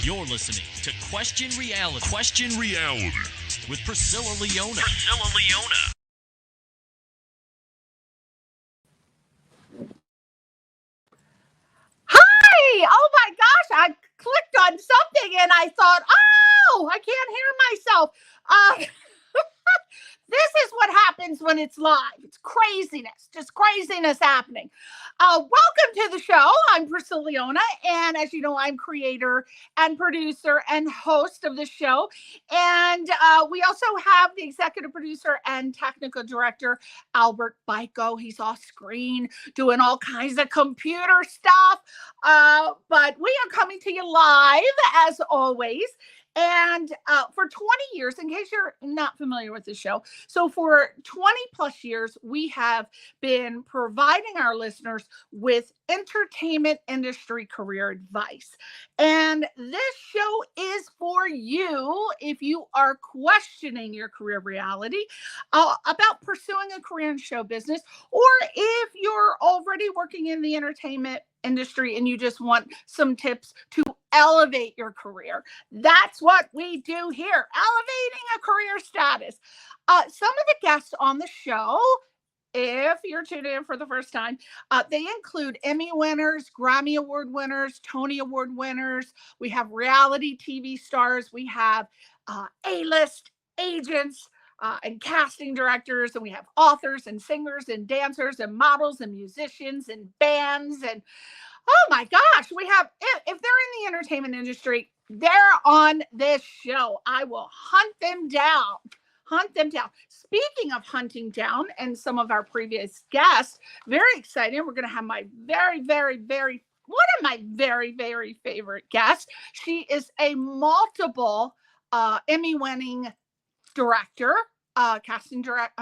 You're listening to Question Reality. Question Reality with Priscilla Leona. Priscilla Leona. Hi! Oh my gosh, I clicked on something and I thought, oh, I can't hear myself. This is what happens when it's live. It's craziness, just craziness happening. Welcome to the show. I'm Priscilla Leona, and as you know, I'm creator and producer and host of the show. And we also have the executive producer and technical director, Albert Biko. He's off screen doing all kinds of computer stuff. But we are coming to you live, as always. And for 20 years, in case you're not familiar with the show, so for 20 plus years, we have been providing our listeners with entertainment industry career advice. And this show is for you if you are questioning your career reality about pursuing a career in show business, or if you're already working in the entertainment industry and you just want some tips to elevate your career. That's what we do here, elevating a career status. Some of the guests on the show, if you're tuning in for the first time, they include Emmy winners, Grammy Award winners, Tony Award winners. We have reality TV stars. We have A-list agents and casting directors. And we have authors and singers and dancers and models and musicians and bands. And oh my gosh, we have, if they're in the entertainment industry, they're on this show. I will hunt them down. Speaking of hunting down and some of our previous guests, very exciting. We're going to have my one of my very favorite guests. She is a multiple Emmy-winning director, casting director.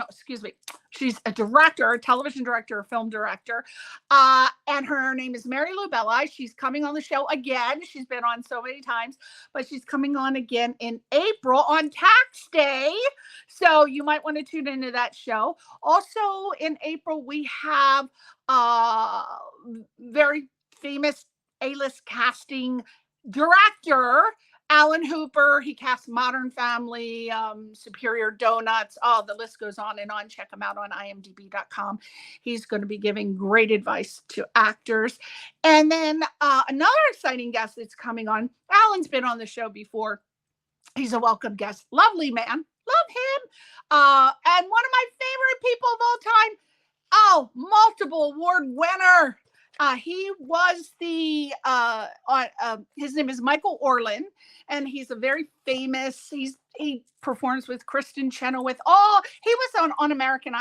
Excuse me. She's a director, a television director, a film director. And her name is Mary Lou Belli. She's coming on the show again. She's been on so many times, but she's coming on again in April on tax day. So you might want to tune into that show. Also in April, we have very famous A-list casting director, Alan Hooper. He casts Modern Family, Superior Donuts. Oh, the list goes on and on. Check him out on imdb.com. He's going to be giving great advice to actors. And then another exciting guest that's coming on. Alan's been on the show before. He's a welcome guest. Lovely man. Love him. And one of my favorite people of all time. Oh, multiple award winner. He was his name is Michael Orland, and he's a very famous, he performs with Kristen Chenoweth. He was on American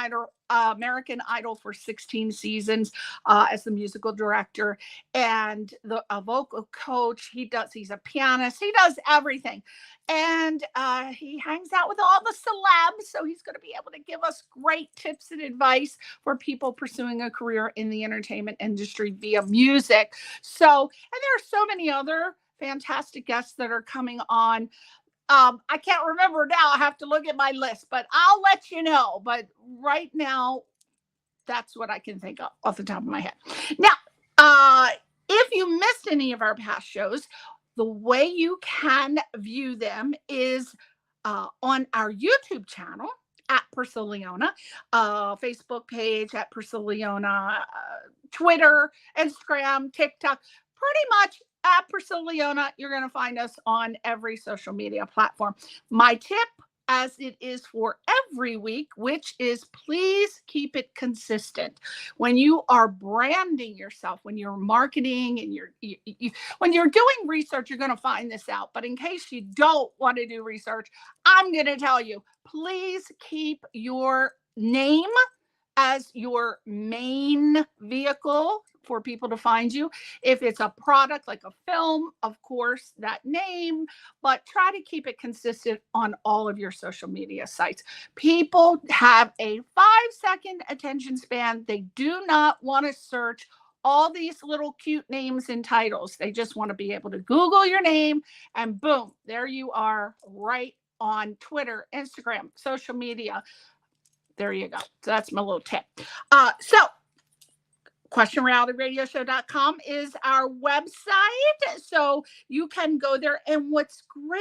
Idol for 16 seasons as the musical director and a vocal coach. He's a pianist. He does everything. And he hangs out with all the celebs. So he's going to be able to give us great tips and advice for people pursuing a career in the entertainment industry via music. So, and there are so many other fantastic guests that are coming on. I can't remember now. I have to look at my list, but I'll let you know. But right now, that's what I can think of off the top of my head. Now, if you missed any of our past shows, the way you can view them is on our YouTube channel at Priscilla Leona, Facebook page at Priscilla Leona, Twitter, Instagram, TikTok, pretty much at Priscilla Leona. You're going to find us on every social media platform. My tip, as it is for every week, which is please keep it consistent. When you are branding yourself, when you're marketing and when you're doing research, you're going to find this out. But in case you don't want to do research, I'm going to tell you, please keep your name as your main vehicle for people to find you. If it's a product like a film, of course, that name, but try to keep it consistent on all of your social media sites. People have a 5-second attention span. They do not want to search all these little cute names and titles. They just want to be able to Google your name and boom, there you are, right on Twitter, Instagram, social media. There you go. So that's my little tip. So questionrealityradioshow.com is our website. So you can go there. And what's great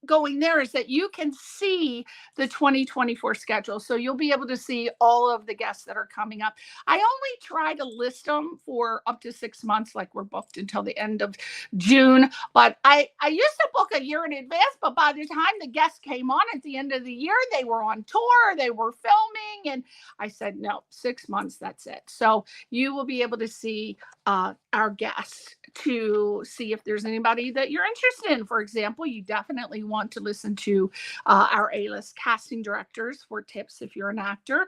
going there is that you can see the 2024 schedule. So you'll be able to see all of the guests that are coming up. I only try to list them for up to 6 months, like we're booked until the end of June. But I used to book a year in advance, but by the time the guests came on at the end of the year, they were on tour, they were filming. And I said, no, 6 months, that's it. So you will be able to see our guests to see if there's anybody that you're interested in. For example, you definitely want to listen to our A-list casting directors for tips if you're an actor.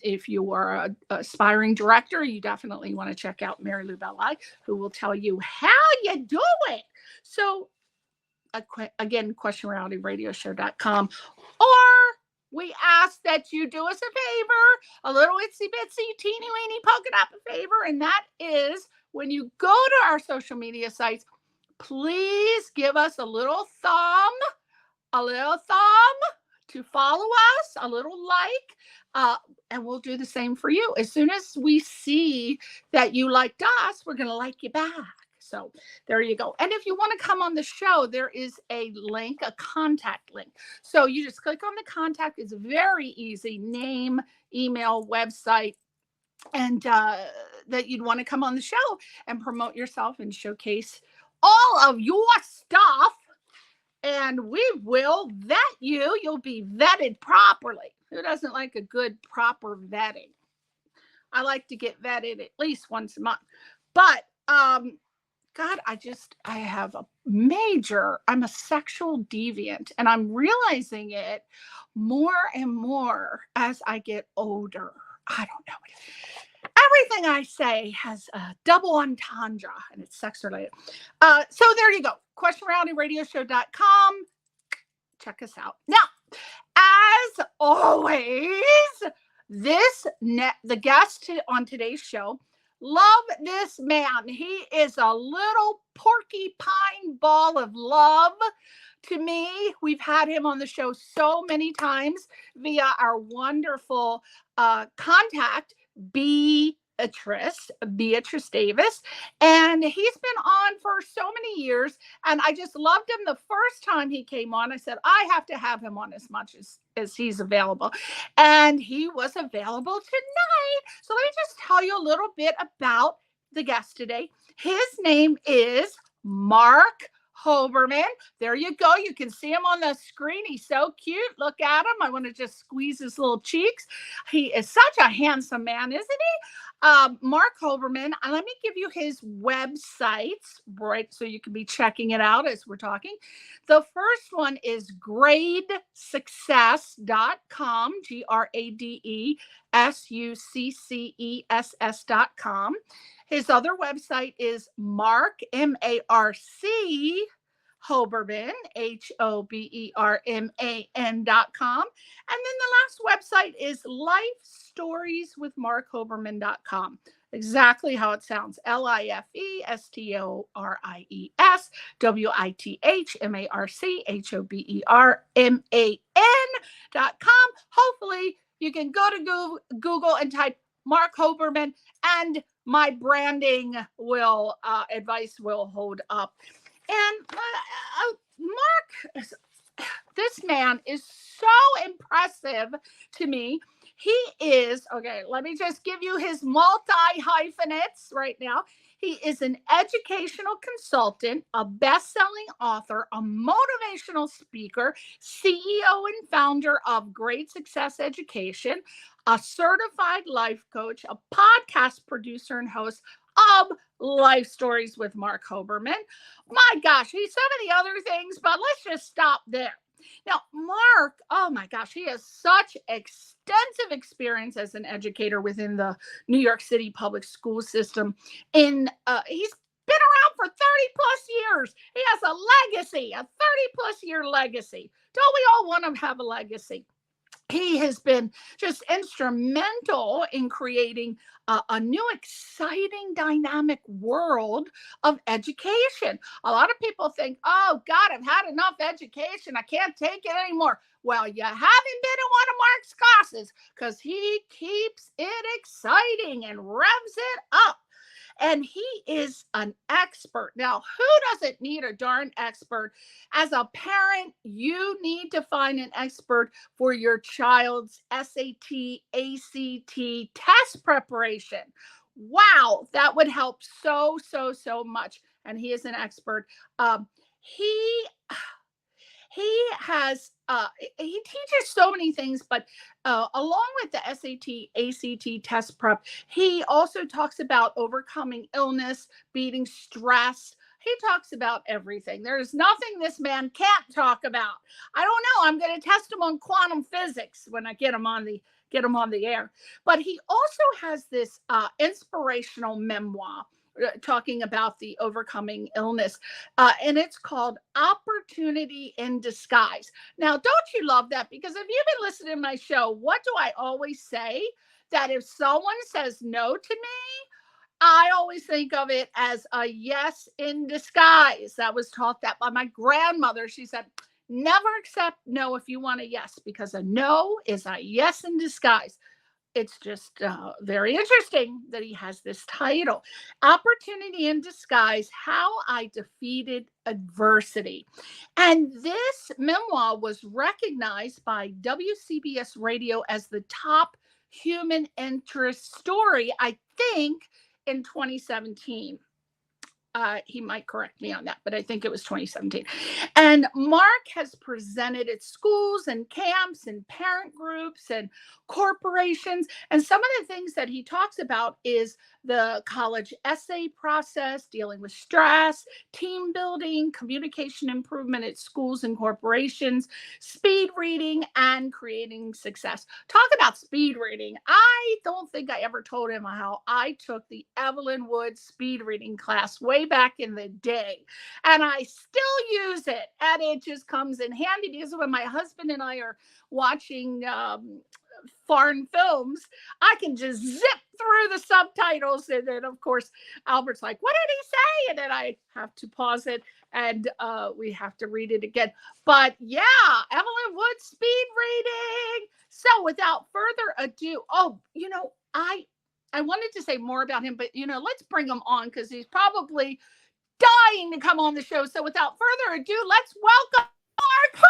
If you are an aspiring director, you definitely want to check out Mary Lou Belli, who will tell you how you do it. So again, questionrealityradioshow.com. Or we ask that you do us a favor, a little itsy bitsy, teeny weeny, poke it up a favor, and that is when you go to our social media sites, please give us a little thumb to follow us, a little like, and we'll do the same for you. As soon as we see that you liked us, we're going to like you back. So there you go. And if you want to come on the show, there is a link, a contact link. So you just click on the contact. It's very easy. Name, email, website, and that you'd want to come on the show and promote yourself and showcase all of your stuff. And we will vet you. You'll be vetted properly. Who doesn't like a good, proper vetting? I like to get vetted at least once a month. But God, I have I'm a sexual deviant, and I'm realizing it more and more as I get older. I don't know. Everything I say has a double entendre, and it's sex related. So there you go. questionrealityradioshow.com. Check us out. Now, as always, the guest on today's show, love this man. He is a little porcupine ball of love to me. We've had him on the show so many times via our wonderful contact, Beatrice Davis. And he's been on for so many years. And I just loved him the first time he came on. I said, I have to have him on as much as he's available. And he was available tonight. So let me just tell you a little bit about the guest today. His name is Marc Hoberman. There you go. You can see him on the screen. He's so cute. Look at him. I want to just squeeze his little cheeks. He is such a handsome man, isn't he? Marc Hoberman. Let me give you his websites, right? So you can be checking it out as we're talking. The first one is gradesuccess.com, gradesuccess.com. His other website is Marc, M-A-R-C, Hoberman, Hoberman.com. And then the last website is lifestorieswithmarchoberman.com. Exactly how it sounds. lifestorieswithmarchoberman.com. Hopefully you can go to Google and type Marc Hoberman, and my branding advice will hold up. And Marc, this man is so impressive to me. He is, okay, let me just give you his multi-hyphenates right now. He is an educational consultant, a best-selling author, a motivational speaker, CEO and founder of Great Success Education, a certified life coach, a podcast producer and host of Life Stories with Marc Hoberman. My gosh, he's so many other things, but let's just stop there. Now, Marc, oh my gosh, he has such extensive experience as an educator within the New York City public school system. He's been around for 30 plus years. He has a legacy, a 30 plus year legacy. Don't we all want to have a legacy? he has been just instrumental in creating a new, exciting, dynamic world of education. A lot of people think, oh, God, I've had enough education. I can't take it anymore. Well, you haven't been in one of Marc's classes, because he keeps it exciting and revs it up. And he is an expert. Now, who doesn't need a darn expert? As a parent, you need to find an expert for your child's SAT, ACT test preparation. Wow, that would help so much. And he is an expert. He has he teaches so many things, but along with the SAT, ACT test prep, he also talks about overcoming illness, beating stress. He talks about everything. There's nothing this man can't talk about. I don't know. I'm going to test him on quantum physics when I get him on the air. But he also has this inspirational memoir talking about the overcoming illness. And it's called Opportunity in Disguise. Now, don't you love that? Because if you've been listening to my show, what do I always say? That if someone says no to me, I always think of it as a yes in disguise. I was taught that by my grandmother. She said, never accept no if you want a yes, because a no is a yes in disguise. It's just very interesting that he has this title, Opportunity in Disguise, How I Defeated Adversity. And this memoir was recognized by WCBS Radio as the top human interest story, I think, in 2017. He might correct me on that, but I think it was 2017. And Marc has presented at schools and camps and parent groups and corporations. And some of the things that he talks about is the college essay process, dealing with stress, team building, communication improvement at schools and corporations, speed reading, and creating success. Talk about speed reading. I don't think I ever told him how I took the Evelyn Wood speed reading class way back in the day. And I still use it. And it just comes in handy, because when my husband and I are watching foreign films, I can just zip through the subtitles. And then, of course, Albert's like, what did he say? And then I have to pause it, and we have to read it again. But yeah, Evelyn Wood speed reading. So without further ado, I wanted to say more about him, but let's bring him on, because he's probably dying to come on the show. So without further ado, let's welcome Marc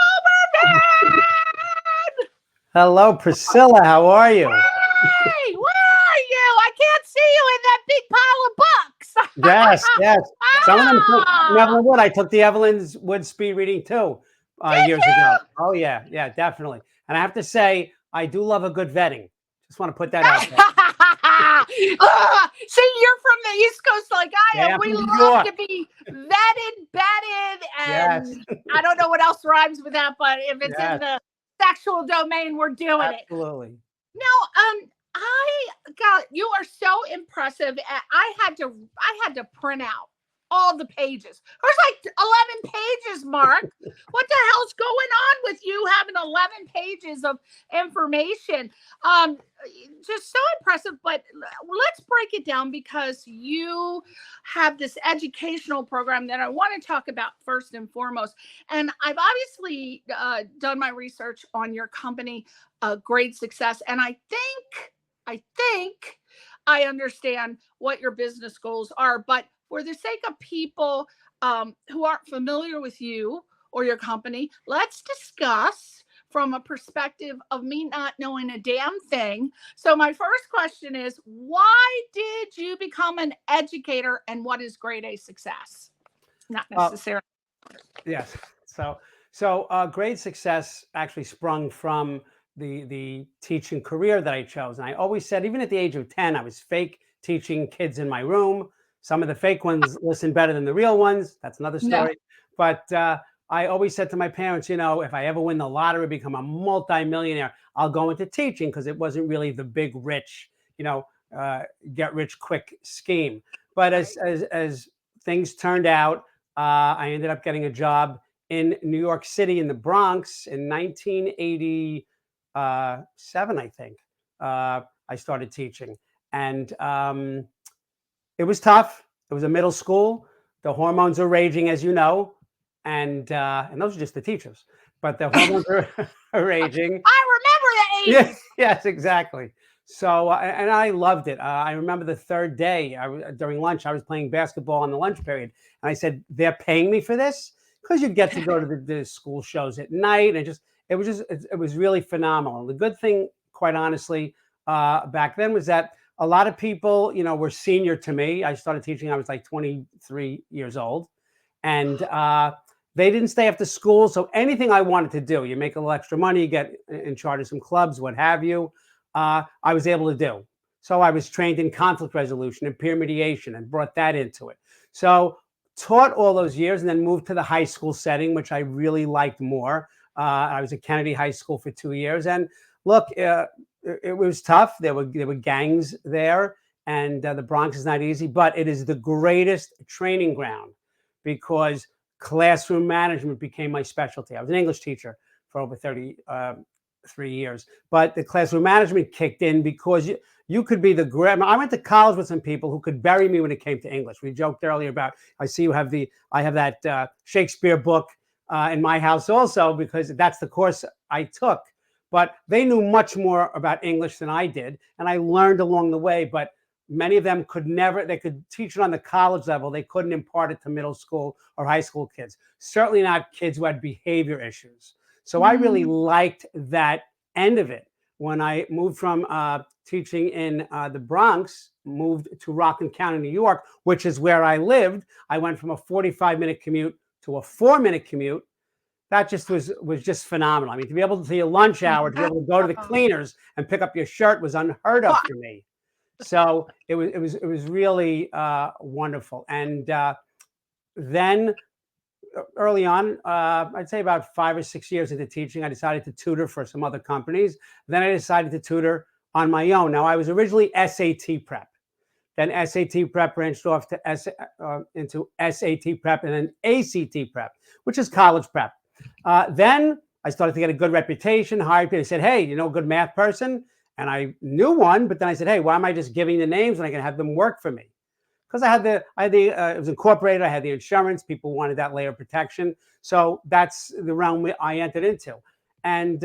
Hoberman. Hello, Priscilla. How are you? Hey, where are you? I can't see you in that big pile of books. Yes. Some of them took Evelyn Wood. I took the Evelyn Wood speed reading too years ago. Oh yeah, definitely. And I have to say, I do love a good vetting. Just want to put that out there. See, you're from the East Coast like I am. Yeah, We love to be vetted, and Yes. I don't know what else rhymes with that, but if it's in the sexual domain, we're doing it. Absolutely. Now, you are so impressive. I had to print out all the pages. There's like 11 pages, Marc. What the hell's going on with you having 11 pages of information? Just so impressive. But let's break it down, because you have this educational program that I want to talk about first and foremost. And I've obviously done my research on your company, Great Success. And I think I understand what your business goals are. But for the sake of people who aren't familiar with you or your company, let's discuss from a perspective of me not knowing a damn thing. So my first question is, why did you become an educator, and what is grade A success? Not necessarily. Yes. So grade success actually sprung from the teaching career that I chose. And I always said, even at the age of 10, I was fake teaching kids in my room. Some of the fake ones listen better than the real ones. That's another story. No. But I always said to my parents, if I ever win the lottery, become a multimillionaire, I'll go into teaching, because it wasn't really the big rich, get rich quick scheme. But as things turned out, I ended up getting a job in New York City in the Bronx in 1980. 7, I think. I started teaching, and it was tough. It was a middle school. The hormones are raging, as you know, and those are just the teachers, but the hormones are raging. I remember the Yeah, 80s. yes, exactly. So, and I loved it. I remember the third day, during lunch, I was playing basketball in the lunch period, and I said, "They're paying me for this?" Because you get to go to the school shows at night, and it was really phenomenal. The good thing, quite honestly, back then was that a lot of people, were senior to me. I started teaching, I was like 23 years old, and they didn't stay after school. So anything I wanted to do, you make a little extra money, you get in charge of some clubs, what have you, I was able to do. So I was trained in conflict resolution and peer mediation and brought that into it. So taught all those years and then moved to the high school setting, which I really liked more. I was at Kennedy High School for 2 years. And look, it was tough. There were gangs there, and the Bronx is not easy, but it is the greatest training ground because classroom management became my specialty. I was an English teacher for over 33 years, but the classroom management kicked in because you could be the grammar. I went to college with some people who could bury me when it came to English. We joked earlier about, I see you have I have that Shakespeare book in my house also, because that's the course I took. But they knew much more about English than I did, and I learned along the way. But many of them they could teach it on the college level. They couldn't impart it to middle school or high school kids, certainly not kids who had behavior issues. So I really liked that end of it. When I moved from teaching in the Bronx, moved to Rockland County, New York, which is where I lived, I went from a 45-minute commute to a 4-minute commute. That just was just phenomenal. I mean, to be able to your lunch hour, to be able to go to the cleaners and pick up your shirt was unheard of for me. So it was really wonderful. And then early on, I'd say about 5 or 6 years into teaching, I decided to tutor for some other companies. Then I decided to tutor on my own. Now, I was originally SAT prep. Then SAT prep branched off to into SAT prep and then ACT prep, which is college prep. Then I started to get a good reputation, hired people. They said, "Hey, you know a good math person?" And I knew one, but then I said, "Hey, why am I just giving the names when I can have them work for me?" Because it was incorporated. I had the insurance. People wanted that layer of protection. So that's the realm I entered into. And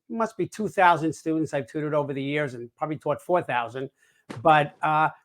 must be 2,000 students I've tutored over the years and probably taught 4,000. But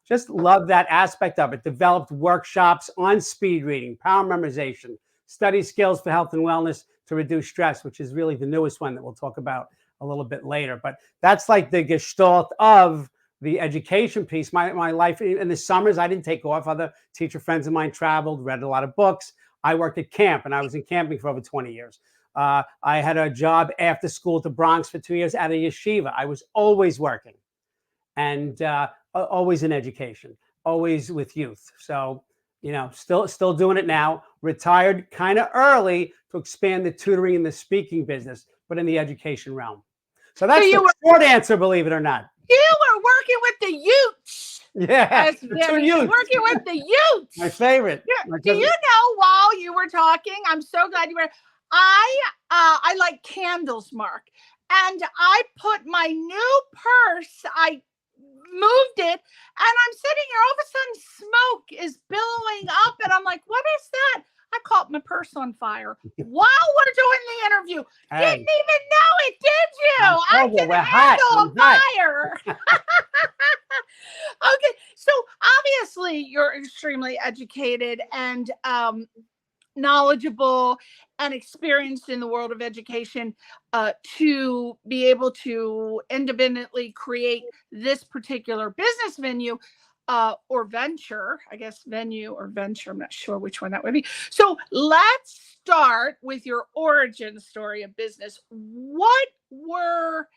just love that aspect of it. Developed workshops on speed reading, power memorization, study skills for health and wellness to reduce stress, which is really the newest one that we'll talk about a little bit later. But that's like the gestalt of the education piece. My life in the summers, I didn't take off. Other teacher friends of mine traveled, read a lot of books. I worked at camp, and I was in camping for over 20 years. I had a job after school at the Bronx for 2 years at a yeshiva. I was always working and always in education, always with youth. So, still doing it now. Retired kind of early to expand the tutoring and the speaking business, but in the education realm. So that's the short answer, believe it or not. You were working with the Utes. Yeah, the two Utes. Working with the Utes. My favorite. Do you know, while you were talking, I'm so glad you were. I like candles, Marc, and I put my new purse. I moved it, and I'm sitting here. All of a sudden, smoke is billowing up, and I'm like, "What is that?" I caught my purse on fire while we're doing the interview. Hey. Didn't even know it, did you? I can handle a fire. Okay, so obviously you're extremely educated and knowledgeable and experienced in the world of education to be able to independently create this particular business venue. Or venture, I guess venue or venture. I'm not sure which one that would be. So let's start with your origin story of business. What were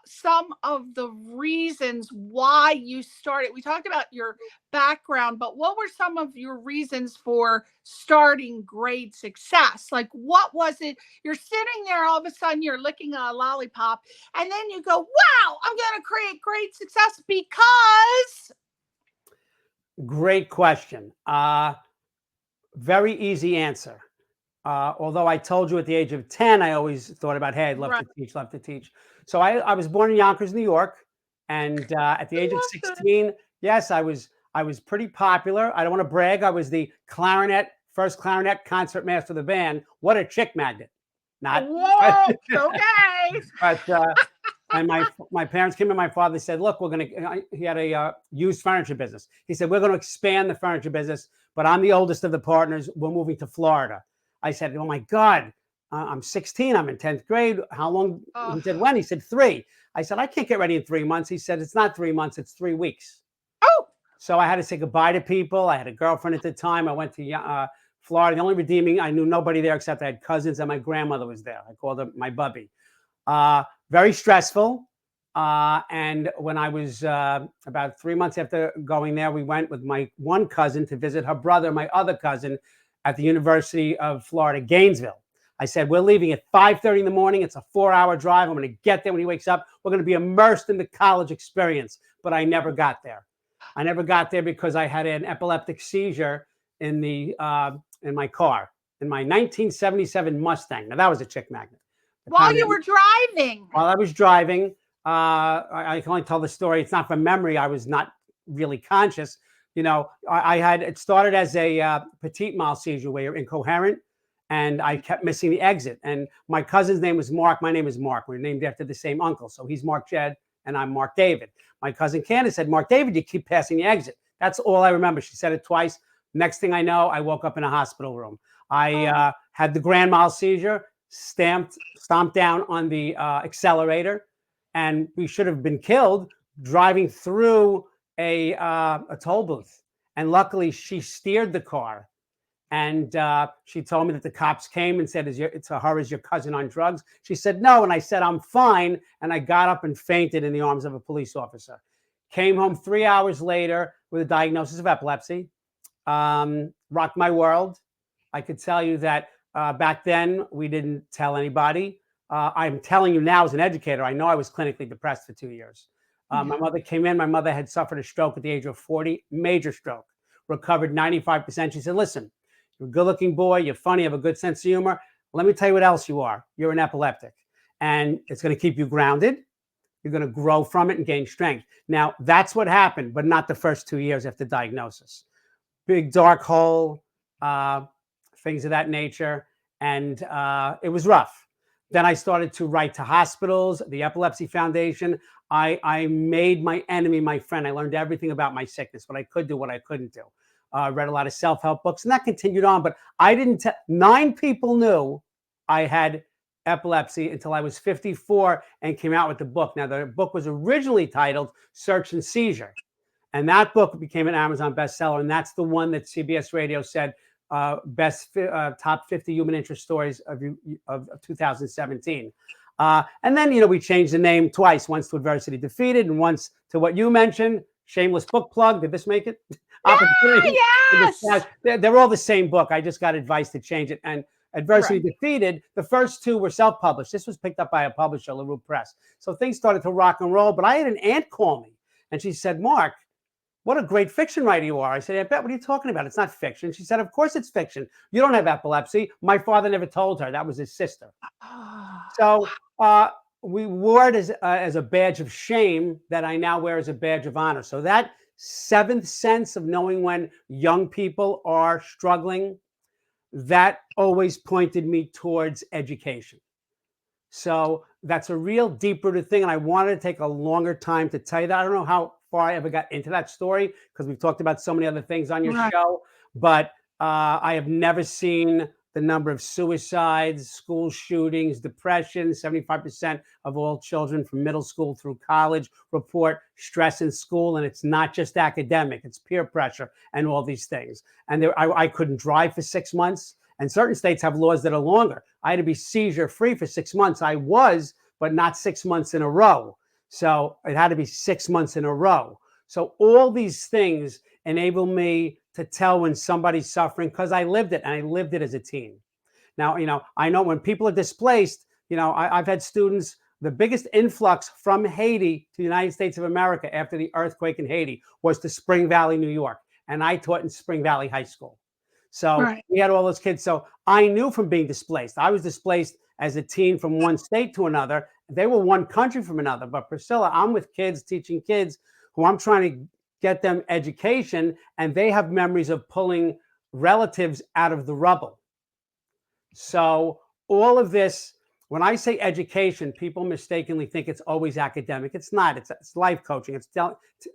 some of the reasons why you started? We talked about your background, but what were some of your reasons for starting Great Success? Like, what was it? You're sitting there, all of a sudden you're licking a lollipop, and then you go, "Wow, I'm going to create Great Success because..." Great question. Very easy answer. although I told you at the age of 10, I always thought about, hey, I'd love to teach, love to teach. So I was born in Yonkers, New York. And at the age of 16, yes, I was pretty popular. I don't want to brag. I was the first clarinet concert master of the band. What a chick magnet. Not. Whoa, okay. But and my parents came and my father said, look, he had a used furniture business. He said, we're going to expand the furniture business, but I'm the oldest of the partners. We're moving to Florida. I said, oh my God, I'm 16. I'm in 10th grade. How long? He said, when? He said, 3. I said, I can't get ready in 3 months. He said, it's not 3 months, it's 3 weeks. Oh. So I had to say goodbye to people. I had a girlfriend at the time. I went to Florida. The only redeeming, I knew nobody there except I had cousins and my grandmother was there. I called her my bubby. Very stressful. And when I was about 3 months after going there, we went with my one cousin to visit her brother, my other cousin, at the University of Florida, Gainesville. I said, we're leaving at 5:30 in the morning. It's a 4-hour drive. I'm going to get there when he wakes up. We're going to be immersed in the college experience. But I never got there. I never got there because I had an epileptic seizure in my car, in my 1977 Mustang. Now, that was a chick magnet. While you were driving? While I was driving, I can only tell the story. It's not from memory. I was not really conscious. You know, it started as a petit mal seizure where you're incoherent. And I kept missing the exit. And my cousin's name was Marc. My name is Marc. We're named after the same uncle. So he's Marc Jed and I'm Marc David. My cousin Candace said, Marc David, you keep passing the exit. That's all I remember. She said it twice. Next thing I know, I woke up in a hospital room. I had the grand mal seizure, stomped down on the accelerator, and we should have been killed driving through a toll booth. And luckily, she steered the car. And she told me that the cops came and said, is your cousin on drugs? She said, no. And I said, I'm fine. And I got up and fainted in the arms of a police officer. Came home 3 hours later with a diagnosis of epilepsy. Rocked my world. I could tell you that back then we didn't tell anybody. I'm telling you now as an educator, I know I was clinically depressed for 2 years. My mother came in. My mother had suffered a stroke at the age of 40, major stroke, recovered 95%. She said, listen, you're a good-looking boy. You're funny. You have a good sense of humor. Let me tell you what else you are. You're an epileptic. And it's going to keep you grounded. You're going to grow from it and gain strength. Now, that's what happened, but not the first 2 years after diagnosis. Big dark hole, things of that nature. And it was rough. Then I started to write to hospitals, the Epilepsy Foundation. I made my enemy my friend. I learned everything about my sickness, what I could do, what I couldn't do. Read a lot of self-help books, and that continued on. But I didn't 9 people knew I had epilepsy until I was 54 and came out with the book. Now, the book was originally titled Search and Seizure. And that book became an Amazon bestseller. And that's the one that CBS Radio said top 50 human interest stories of 2017. And then, we changed the name twice, once to Adversity Defeated and once to what you mentioned, shameless book plug. Did this make it? Yes. They're all the same book. I just got advice to change it. And Adversity Defeated, the first 2 were self-published. This was picked up by a publisher, LaRue Press. So things started to rock and roll. But I had an aunt call me, and she said, Marc, what a great fiction writer you are. I said, Aunt Bet, what are you talking about? It's not fiction. She said, of course it's fiction. You don't have epilepsy. My father never told her. That was his sister. So we wore it as a badge of shame that I now wear as a badge of honor. So that 7th sense of knowing when young people are struggling, that always pointed me towards education. So that's a real deep-rooted thing, and I wanted to take a longer time to tell you that. I don't know how far I ever got into that story because we've talked about so many other things on your show, but I have never seen the number of suicides, school shootings, depression. 75% of all children from middle school through college report stress in school. And it's not just academic, it's peer pressure and all these things. And I couldn't drive for 6 months. And certain states have laws that are longer. I had to be seizure free for 6 months. I was, but not 6 months in a row. So it had to be 6 months in a row. So all these things enable me to tell when somebody's suffering because I lived it, and I lived it as a teen. Now, I know when people are displaced, I've had students, the biggest influx from Haiti to the United States of America after the earthquake in Haiti was to Spring Valley, New York. And I taught in Spring Valley High School. So Right. we had all those kids. So I knew from being displaced. I was displaced as a teen from one state to another. They were one country from another. But Priscilla, I'm with kids, teaching kids who I'm trying to get them education, and they have memories of pulling relatives out of the rubble. So all of this, when I say education, people mistakenly think it's always academic. It's not. It's life coaching. It's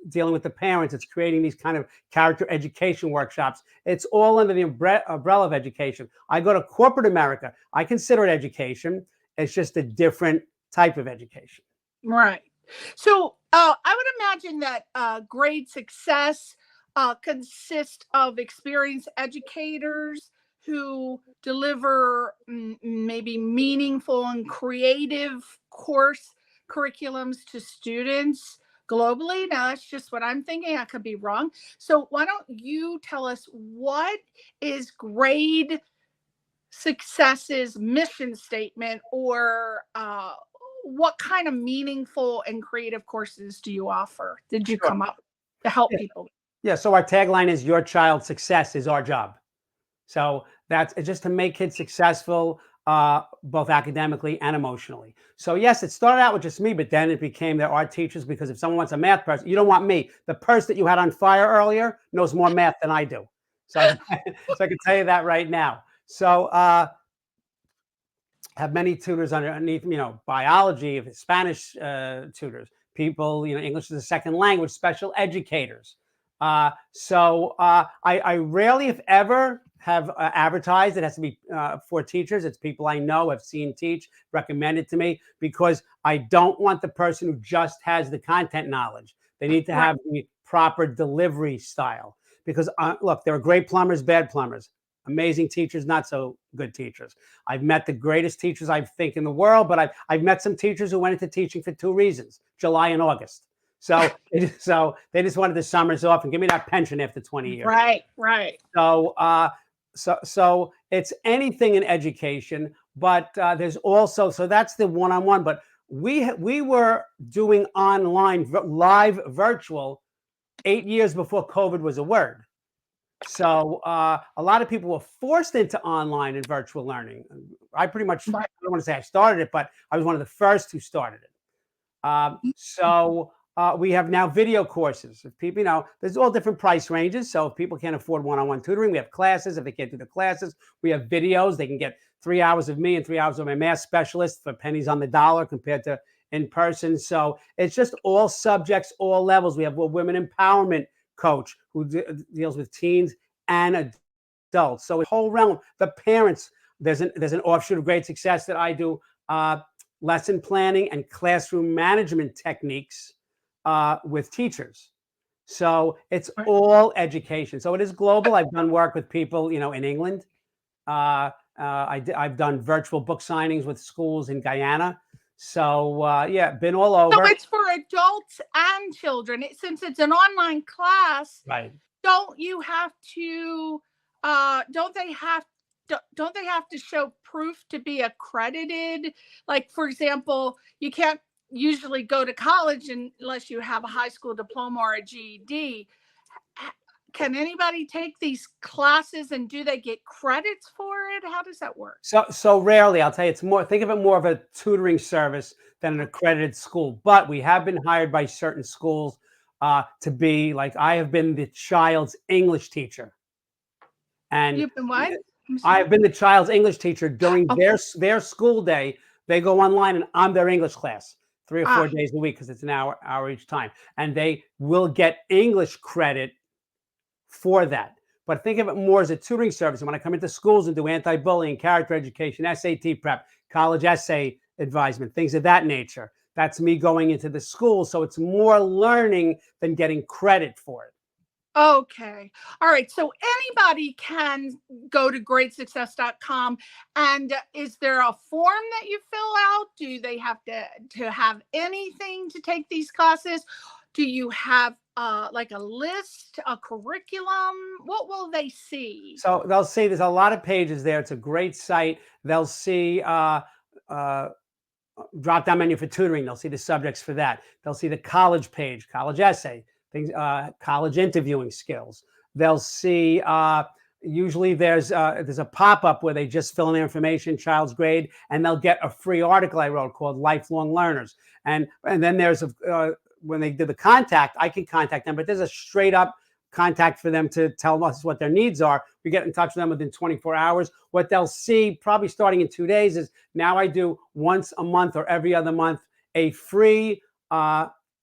dealing with the parents. It's creating these kind of character education workshops. It's all under the umbrella of education. I go to corporate America. I consider it education. It's just a different type of education. Right. So I would imagine that grade success consists of experienced educators who deliver maybe meaningful and creative course curriculums to students globally. Now, that's just what I'm thinking. I could be wrong. So why don't you tell us, what is grade success's mission statement, or what kind of meaningful and creative courses do you offer? Did you Sure. come up to help Yeah. people? Yeah. So our tagline is "Your child's success is our job." So that's just to make kids successful, both academically and emotionally. So yes, it started out with just me, but then it became there are teachers, because if someone wants a math person, you don't want me. The purse that you had on fire earlier knows more math than I do. So so I can tell you that right now. So have many tutors underneath, biology, Spanish tutors, people, English as a second language, special educators. I rarely, if ever, have advertised. It has to be for teachers. It's people I know, have seen teach, recommended to me, because I don't want the person who just has the content knowledge. They need to have the proper delivery style. Because look, there are great plumbers, bad plumbers, amazing teachers, not so good teachers. I've met the greatest teachers, I think, in the world, but I've met some teachers who went into teaching for two reasons: July and August. So they just wanted the summers off and give me that pension after 20 years. Right. So it's anything in education, but there's also, so that's the one-on-one. But we were doing online, live, virtual 8 years before COVID was a word. So a lot of people were forced into online and virtual learning. I pretty much, I don't want to say I started it, but I was one of the first who started it. We have now video courses. If people, there's all different price ranges. So if people can't afford one-on-one tutoring, we have classes. If they can't do the classes, we have videos. They can get 3 hours of me and 3 hours of my math specialist for pennies on the dollar compared to in person. So it's just all subjects, all levels. We have a women empowerment coach who deals with teens and adults. So a whole realm. The parents, there's an offshoot of Great Success that I do lesson planning and classroom management techniques with teachers. So it's all education. So it is global. I've done work with people, in England. I've done virtual book signings with schools in Guyana. So been all over. So it's for adults and children. Since it's an online class, right? Don't you have to? Don't they have to show proof to be accredited? Like, for example, you can't usually go to college unless you have a high school diploma or a GED. Can anybody take these classes, and do they get credits for it? How does that work? So rarely. I'll tell you, it's more, think of it more of a tutoring service than an accredited school. But we have been hired by certain schools to be, like, I have been the child's English teacher. And you've been what? I have been the child's English teacher during their school day. They go online and I'm their English class 3 or 4 days a week, because it's an hour each time. And they will get English credit for that. But think of it more as a tutoring service. And when I come into schools and do anti-bullying, character education, SAT prep, college essay advisement, things of that nature, that's me going into the school. So it's more learning than getting credit for it. Okay. All right. So anybody can go to greatsuccess.com. And is there a form that you fill out? Do they have to have anything to take these classes? Do you have like a list, a curriculum? What will they see? So they'll see there's a lot of pages there. It's a great site. They'll see drop-down menu for tutoring. They'll see the subjects for that. They'll see the college page, college essay, things, college interviewing skills. They'll see usually there's a pop-up where they just fill in their information, child's grade, and they'll get a free article I wrote called Lifelong Learners. And then there's when they do the contact, I can contact them, but there's a straight up contact for them to tell us what their needs are. We get in touch with them within 24 hours. What they'll see probably starting in 2 days is now I do once a month or every other month a free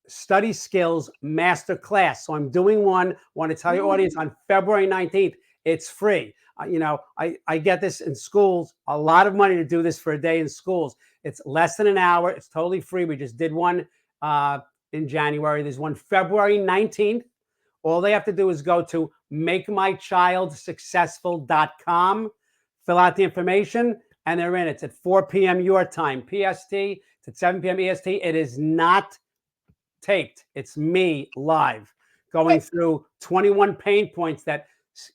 study skills master class. So I'm doing one. I want to tell your audience on February 19th. It's free. I get this in schools, a lot of money to do this for a day in schools. It's less than an hour. It's totally free. We just did one in January. There's one February 19th. All they have to do is go to makemychildsuccessful.com, fill out the information, and they're in. It's at 4 p.m. your time, PST. It's at 7 p.m. EST. It is not taped. It's me live going through 21 pain points that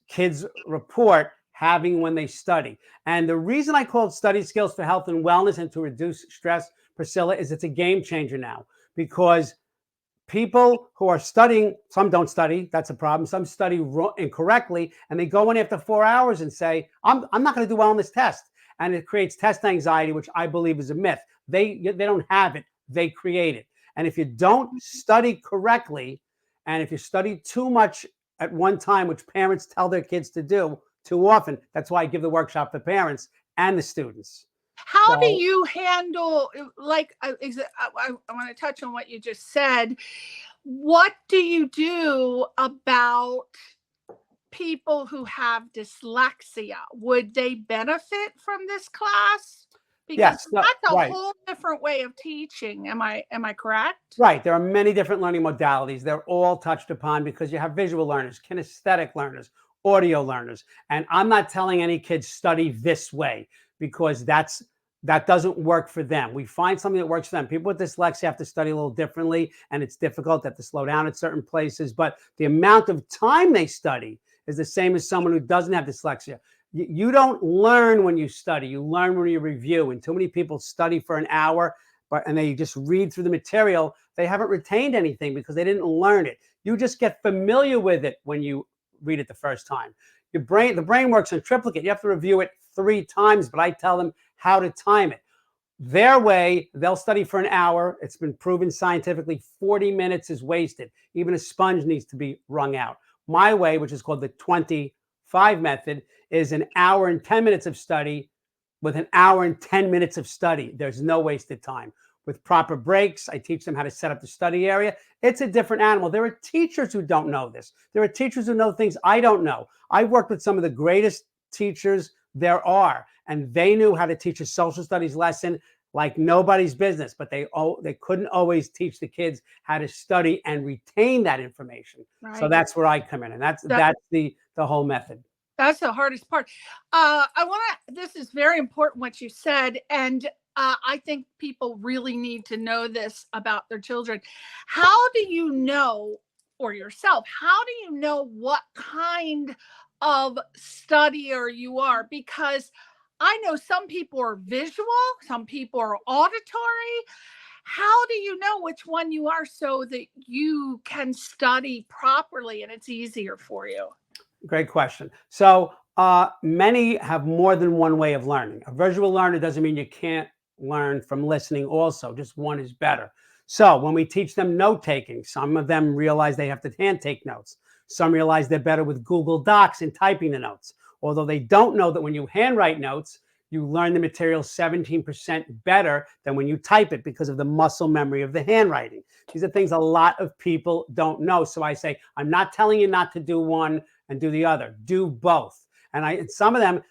kids report having when they study. And the reason I call it study skills for health and wellness and to reduce stress, Priscilla, is it's a game changer now, because people who are studying, some don't study, that's a problem. Some study incorrectly, and they go in after 4 hours and say, I'm not going to do well on this test. And it creates test anxiety, which I believe is a myth. They don't have it. They create it. And if you don't study correctly, and if you study too much at one time, which parents tell their kids to do too often, that's why I give the workshop to parents and the students. How do you handle, like, I want to touch on what you just said. What do you do about people who have dyslexia? Would they benefit from this class? Because that's a whole different way of teaching. Am I correct? Right. There are many different learning modalities. They're all touched upon because you have visual learners, kinesthetic learners, audio learners. And I'm not telling any kids study this way, because that doesn't work for them. We find something that works for them. People with dyslexia have to study a little differently, and it's difficult. They have to slow down at certain places. But the amount of time they study is the same as someone who doesn't have dyslexia. You don't learn when you study. You learn when you review. And too many people study for an hour, and they just read through the material. They haven't retained anything because they didn't learn it. You just get familiar with it when you read it the first time. The brain works in triplicate. You have to review it 3 times, but I tell them how to time it. Their way, they'll study for an hour. It's been proven scientifically 40 minutes is wasted. Even a sponge needs to be wrung out. My way, which is called the 25 method, is an hour and 10 minutes of study with an hour and 10 minutes of study. There's no wasted time. With proper breaks, I teach them how to set up the study area. It's a different animal. There are teachers who don't know this. There are teachers who know things I don't know. I've worked with some of the greatest teachers there are, and they knew how to teach a social studies lesson like nobody's business, but they couldn't always teach the kids how to study and retain that information. Right. So that's where I come in, and that's the whole method. That's the hardest part. This is very important what you said, and I think people really need to know this about their children. How do you know, or yourself, how do you know what kind of studier you are? Because I know some people are visual, some people are auditory. How do you know which one you are so that you can study properly and it's easier for you? Great question. So many have more than one way of learning. A visual learner doesn't mean you can't learn from listening also. Just one is better. So when we teach them note taking, some of them realize they have to hand take notes. Some realize they're better with Google Docs and typing the notes. Although they don't know that when you handwrite notes, you learn the material 17% better than when you type it because of the muscle memory of the handwriting. These are things a lot of people don't know. So I say, I'm not telling you not to do one and do the other. Do both. And some of them,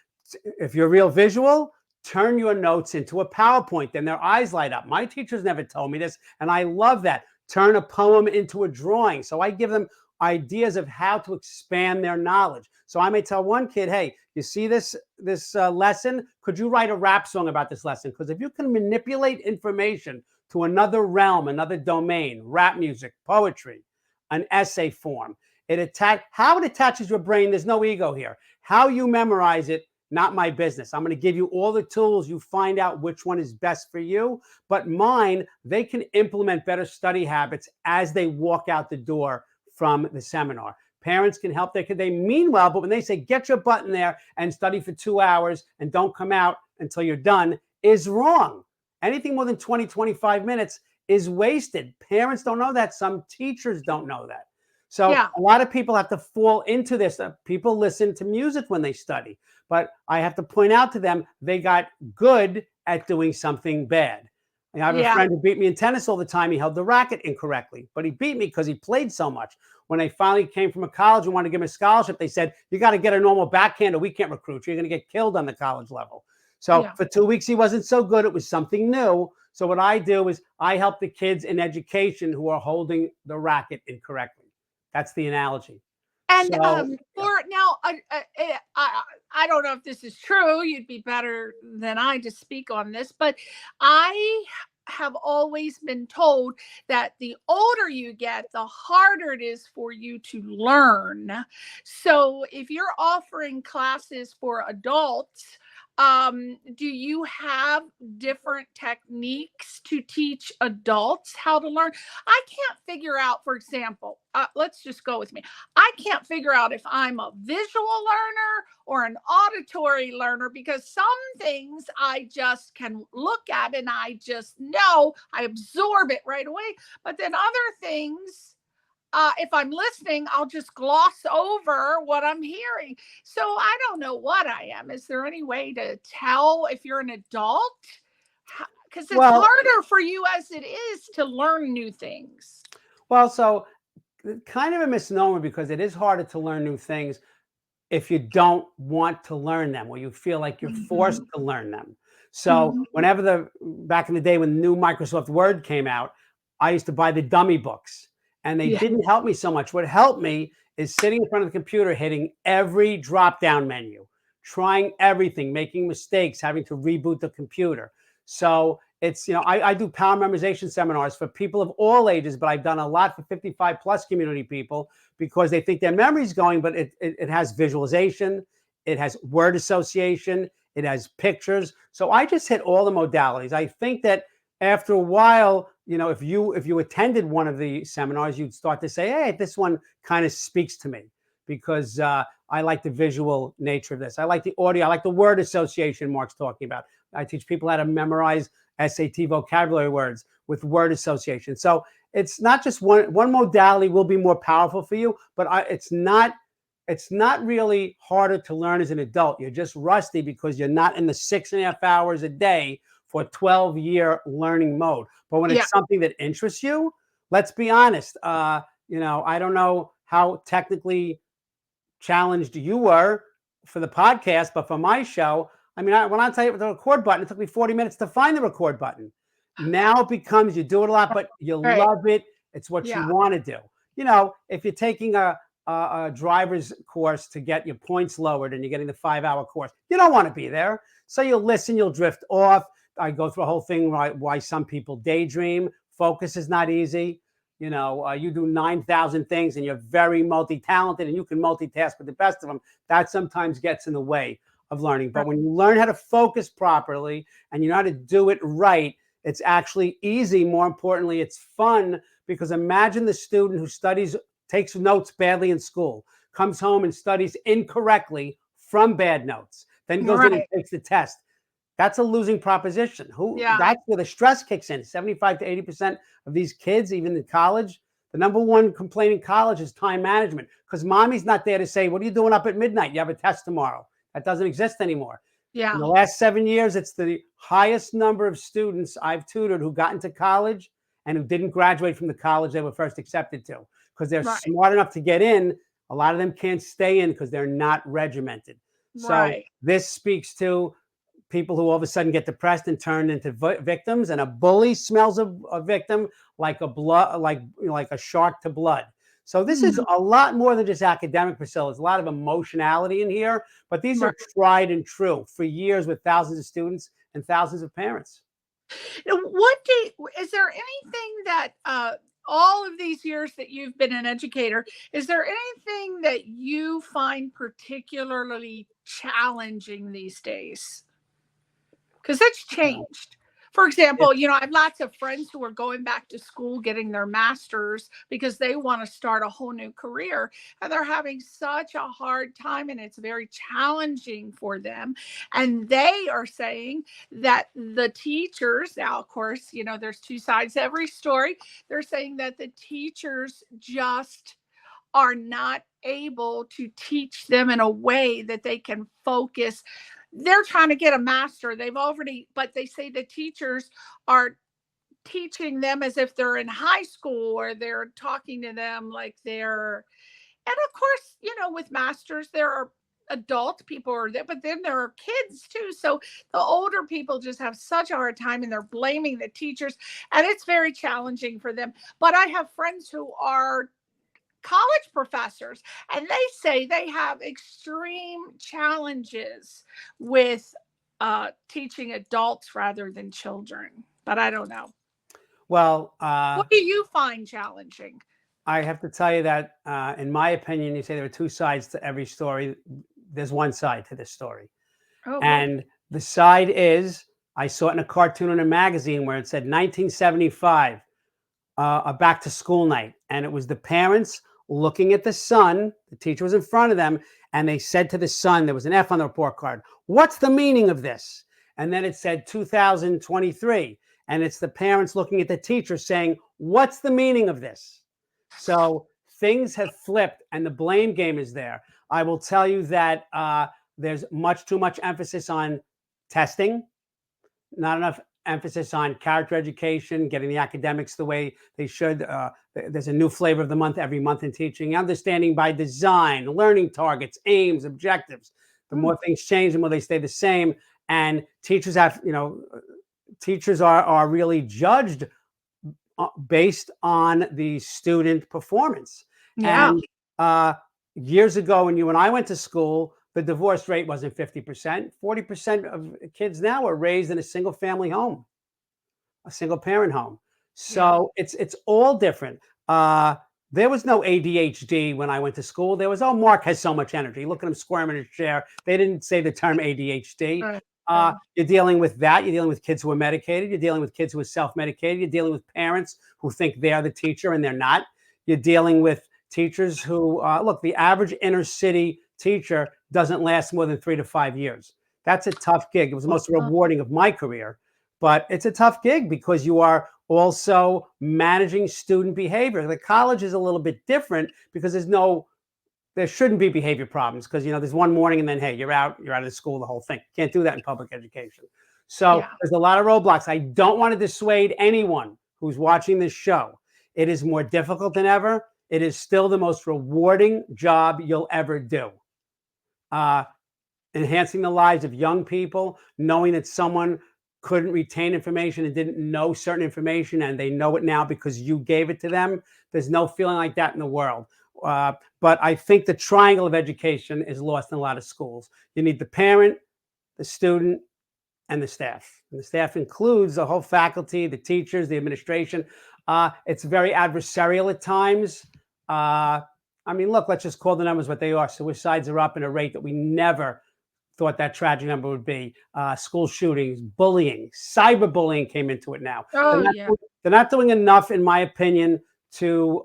if you're real visual, turn your notes into a PowerPoint. Then their eyes light up. My teachers never told me this, and I love that. Turn a poem into a drawing. So I give them ideas of how to expand their knowledge. So I may tell one kid, hey, you see this lesson? Could you write a rap song about this lesson? Because if you can manipulate information to another realm, another domain, rap music, poetry, an essay form, how it attaches your brain, there's no ego here. How you memorize it, not my business. I'm going to give you all the tools. You find out which one is best for you. But mine, they can implement better study habits as they walk out the door from the seminar. Parents can help their kid. They mean well, but when they say, get your butt in there and study for 2 hours and don't come out until you're done, is wrong. Anything more than 20, 25 minutes is wasted. Parents don't know that. Some teachers don't know that. So a lot of people have to fall into this. People listen to music when they study, but I have to point out to them, they got good at doing something bad. I have a friend who beat me in tennis all the time. He held the racket incorrectly, but he beat me because he played so much. When they finally came from a college and wanted to give him a scholarship, they said, you got to get a normal backhand or we can't recruit you. You're going to get killed on the college level. So for 2 weeks, he wasn't so good. It was something new. So what I do is I help the kids in education who are holding the racket incorrectly. That's the analogy. And for now, I don't know if this is true. You'd be better than I to speak on this, but I have always been told that the older you get, the harder it is for you to learn. So if you're offering classes for adults, do you have different techniques to teach adults how to learn? I can't figure out, for example, let's just go with me. I can't figure out if I'm a visual learner or an auditory learner, because some things I just can look at and I just know, I absorb it right away. But then other things, if I'm listening, I'll just gloss over what I'm hearing. So I don't know what I am. Is there any way to tell if you're an adult? Because it's harder for you as it is to learn new things. Well, so kind of a misnomer, because it is harder to learn new things if you don't want to learn them, or you feel like you're forced to learn them. So whenever back in the day when the new Microsoft Word came out, I used to buy the dummy books. And they didn't help me so much. What helped me is sitting in front of the computer, hitting every drop-down menu, trying everything, making mistakes, having to reboot the computer. So it's, I do power memorization seminars for people of all ages, but I've done a lot for 55 plus community people because they think their memory's going, but it has visualization, it has word association, it has pictures. So I just hit all the modalities. I think that after a while, if you attended one of the seminars, you'd start to say, hey, this one kind of speaks to me because I like the visual nature of this. I like the audio. I like the word association Marc's talking about. I teach people how to memorize SAT vocabulary words with word association. So it's not just one modality will be more powerful for you, but it's not really harder to learn as an adult. You're just rusty because you're not in the 6.5 hours a day for a 12-year learning mode. But when it's something that interests you, let's be honest. I don't know how technically challenged you were for the podcast, but for my show, when I tell you the record button, it took me 40 minutes to find the record button. Now it becomes, you do it a lot, but you love it. It's what you want to do. If you're taking a driver's course to get your points lowered and you're getting the 5-hour course, you don't want to be there. So you'll listen, you'll drift off. I go through a whole thing why some people daydream. Focus is not easy. You do 9,000 things and you're very multi-talented and you can multitask with the best of them. That sometimes gets in the way of learning. But when you learn how to focus properly and you know how to do it right, it's actually easy. More importantly, it's fun, because imagine the student who takes notes badly in school, comes home and studies incorrectly from bad notes, then goes in and takes the test. That's a losing proposition. That's where the stress kicks in. 75 to 80% of these kids, even in college, the number one complaint in college is time management, because mommy's not there to say, what are you doing up at midnight? You have a test tomorrow. That doesn't exist anymore. In the last 7 years, it's the highest number of students I've tutored who got into college and who didn't graduate from the college they were first accepted to, because they're smart enough to get in. A lot of them can't stay in because they're not regimented. So this speaks to people who all of a sudden get depressed and turn into victims, and a bully smells a victim like a shark to blood. So this is a lot more than just academic, Priscilla. There's a lot of emotionality in here, but these are tried and true for years with thousands of students and thousands of parents. Is there anything that all of these years that you've been an educator, is there anything that you find particularly challenging these days? Because it's changed. For example, I have lots of friends who are going back to school, getting their masters because they want to start a whole new career, and they're having such a hard time, and it's very challenging for them. And they are saying that the teachers, now, of course, there's two sides to every story. They're saying that the teachers just are not able to teach them in a way that they can focus. They're trying to get a master. But they say the teachers are teaching them as if they're in high school, or they're talking to them like they're, and of course, with masters, there are adult people are there, but then there are kids too. So the older people just have such a hard time, and they're blaming the teachers, and it's very challenging for them. But I have friends who are college professors, and they say they have extreme challenges with teaching adults rather than children. But I don't know. Well, what do you find challenging? I have to tell you that, in my opinion, you say there are two sides to every story. There's one side to this story. Oh, and the side is, I saw it in a cartoon in a magazine where it said 1975, a back to school night. And it was the parents looking at the son, the teacher was in front of them, and they said to the son, there was an F on the report card, "What's the meaning of this?" And then it said 2023. And it's the parents looking at the teacher saying, "What's the meaning of this?" So things have flipped, and the blame game is there. I will tell you that there's much too much emphasis on testing, not enough emphasis on character education, getting the academics the way they should. There's a new flavor of the month every month in teaching, understanding by design, learning targets, aims, objectives. The more things change, the more they stay the same. And teachers have, teachers are really judged based on the student performance. yeah. And years ago, when you and I went to school, the divorce rate wasn't 50%. 40% of kids now are raised in a single family home, a single parent home. So it's all different. There was no ADHD when I went to school. There was, oh, Marc has so much energy. Look at him squirming in his chair. They didn't say the term ADHD. You're dealing with that. You're dealing with kids who are medicated. You're dealing with kids who are self-medicated. You're dealing with parents who think they are the teacher and they're not. You're dealing with teachers who, look, the average inner city teacher doesn't last more than 3 to 5 years. That's a tough gig. It was the most rewarding of my career, but it's a tough gig because you are also managing student behavior. The college is a little bit different because there shouldn't be behavior problems because, there's one morning and then, hey, you're out of the school, the whole thing. Can't do that in public education. So there's a lot of roadblocks. I don't want to dissuade anyone who's watching this show. It is more difficult than ever. It is still the most rewarding job you'll ever do. Enhancing the lives of young people, knowing that someone couldn't retain information and didn't know certain information and they know it now because you gave it to them. There's no feeling like that in the world. But I think the triangle of education is lost in a lot of schools. You need the parent, the student, and the staff. And the staff includes the whole faculty, the teachers, the administration. It's very adversarial at times. Look, let's just call the numbers what they are. Suicides are up at a rate that we never thought that tragic number would be. School shootings, bullying, cyberbullying came into it now. They're not doing enough, in my opinion, to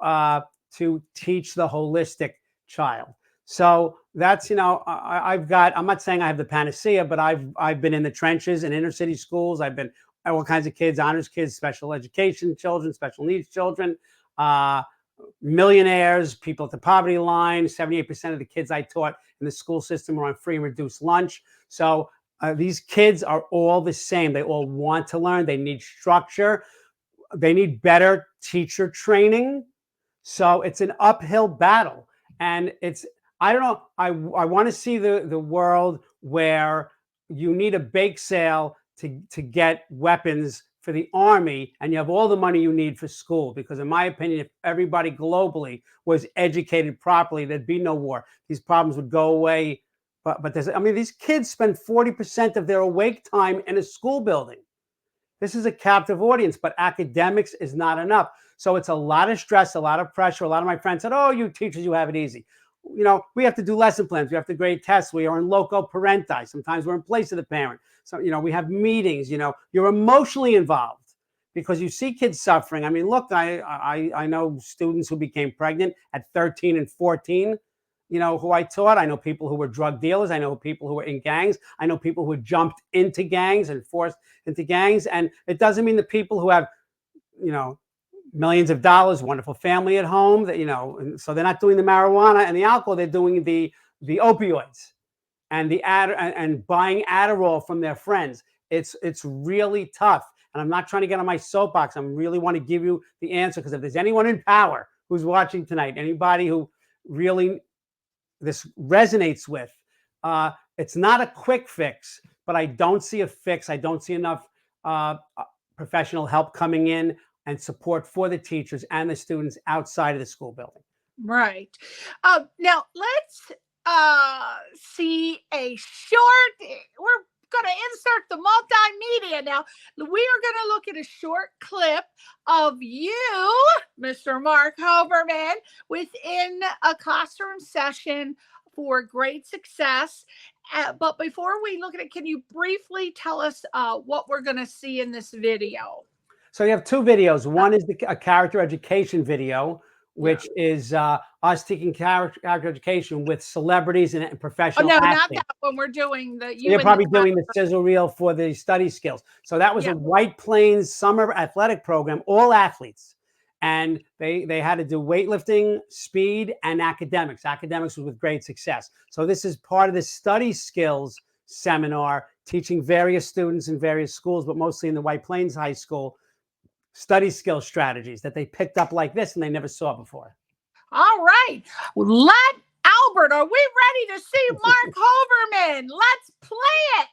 teach the holistic child. So that's, I'm not saying I have the panacea, but I've been in the trenches in inner city schools. I've been all kinds of kids, honors kids, special education children, special needs children, millionaires, people at the poverty line. 78% of the kids I taught in the school system were on free and reduced lunch. So these kids are all the same. They all want to learn. They need structure. They need better teacher training. So it's an uphill battle. And I don't know, I want to see the world where you need a bake sale to get weapons for the army, and you have all the money you need for school. Because in my opinion, if everybody globally was educated properly, there'd be no war. These problems would go away. But these kids spend 40% of their awake time in a school building. This is a captive audience, but academics is not enough. So it's a lot of stress, a lot of pressure. A lot of my friends said, oh, you teachers, you have it easy. you know, we have to do lesson plans. We have to grade tests. We are in loco parenti. Sometimes we're in place of the parent. So, you know, we have meetings, you know, you're emotionally involved because you see kids suffering. I mean, look, I know students who became pregnant at 13 and 14, you know, who I taught. I know people who were drug dealers. I know people who were in gangs. I know people who jumped into gangs and forced into gangs. And it doesn't mean the people who have, you know, millions of dollars, wonderful family at home, that, you know, and so they're not doing the marijuana and the alcohol, they're doing the opioids and and buying Adderall from their friends. It's really tough. And I'm not trying to get on my soapbox. I really want to give you the answer, because if there's anyone in power who's watching tonight, anybody who really this resonates with, it's not a quick fix, but I don't see a fix. I don't see enough professional help coming in and support for the teachers and the students outside of the school building. Right. Now let's see a short, we're going to insert the multimedia now. We are going to look at a short clip of you, Mr. Marc Hoberman, within a classroom session for great success. But before we look at it, can you briefly tell us what we're going to see in this video? So you have two videos. One is a character education video, which is us taking character education with celebrities and professional athletes. Not that one. We're doing the... You're probably doing the sizzle reel for the study skills. So that was a White Plains summer athletic program, all athletes. And they had to do weightlifting, speed, and academics. Academics was with great success. So this is part of the study skills seminar, teaching various students in various schools, but mostly in the White Plains High School, study skill strategies that they picked up like this and they never saw before. All right. Albert, are we ready to see Marc Hoberman? Let's play it.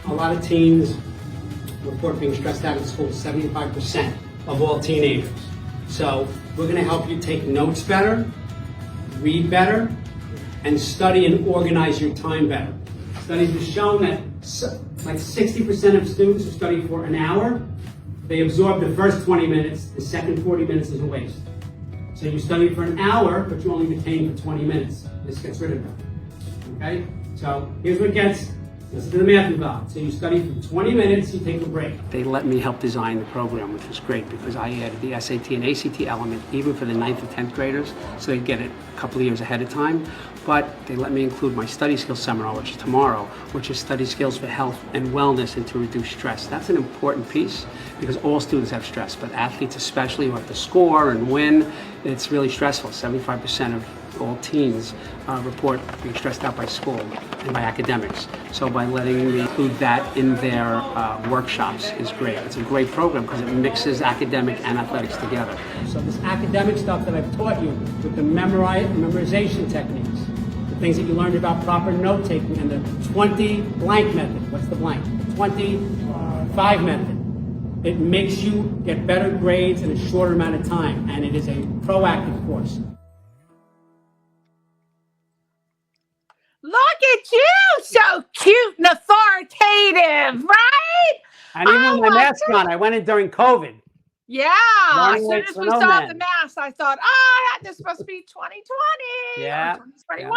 A lot of teens report being stressed out at school, 75% of all teenagers. So we're going to help you take notes better, read better, and study and organize your time better. Studies have shown that like 60% of students who study for an hour, they absorb the first 20 minutes, the second 40 minutes is a waste. So you study for an hour, but you only retain for 20 minutes. This gets rid of that. Okay? So here's what gets, listen to the math involved. So you study for 20 minutes, you take a break. They let me help design the program, which was great because I added the SAT and ACT element even for the 9th and 10th graders, so they'd get it a couple of years ahead of time. But they let me include my study skills seminar, which is tomorrow, which is study skills for health and wellness and to reduce stress. That's an important piece because all students have stress, but athletes especially who have to score and win, it's really stressful. 75% of all teens report being stressed out by school and by academics. So by letting me include that in their workshops is great. It's a great program because it mixes academic and athletics together. So this academic stuff that I've taught you with the memorization techniques, the things that you learned about proper note-taking and the 20 blank method. What's the blank? 25 method. It makes you get better grades in a shorter amount of time, and it is a proactive course. Look at you, so cute and authoritative, right? And even with my mask on, I went in during COVID. Yeah, as soon as we saw the mask, I thought, this must be 2020 yeah. or 2021.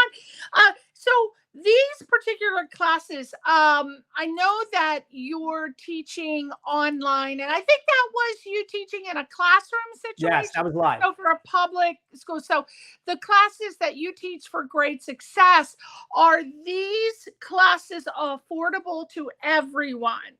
Yeah. So these particular classes, I know that you're teaching online, and I think that was you teaching in a classroom situation. Yes, that was live. So for a public school. So the classes that you teach for great success, are these classes affordable to everyone?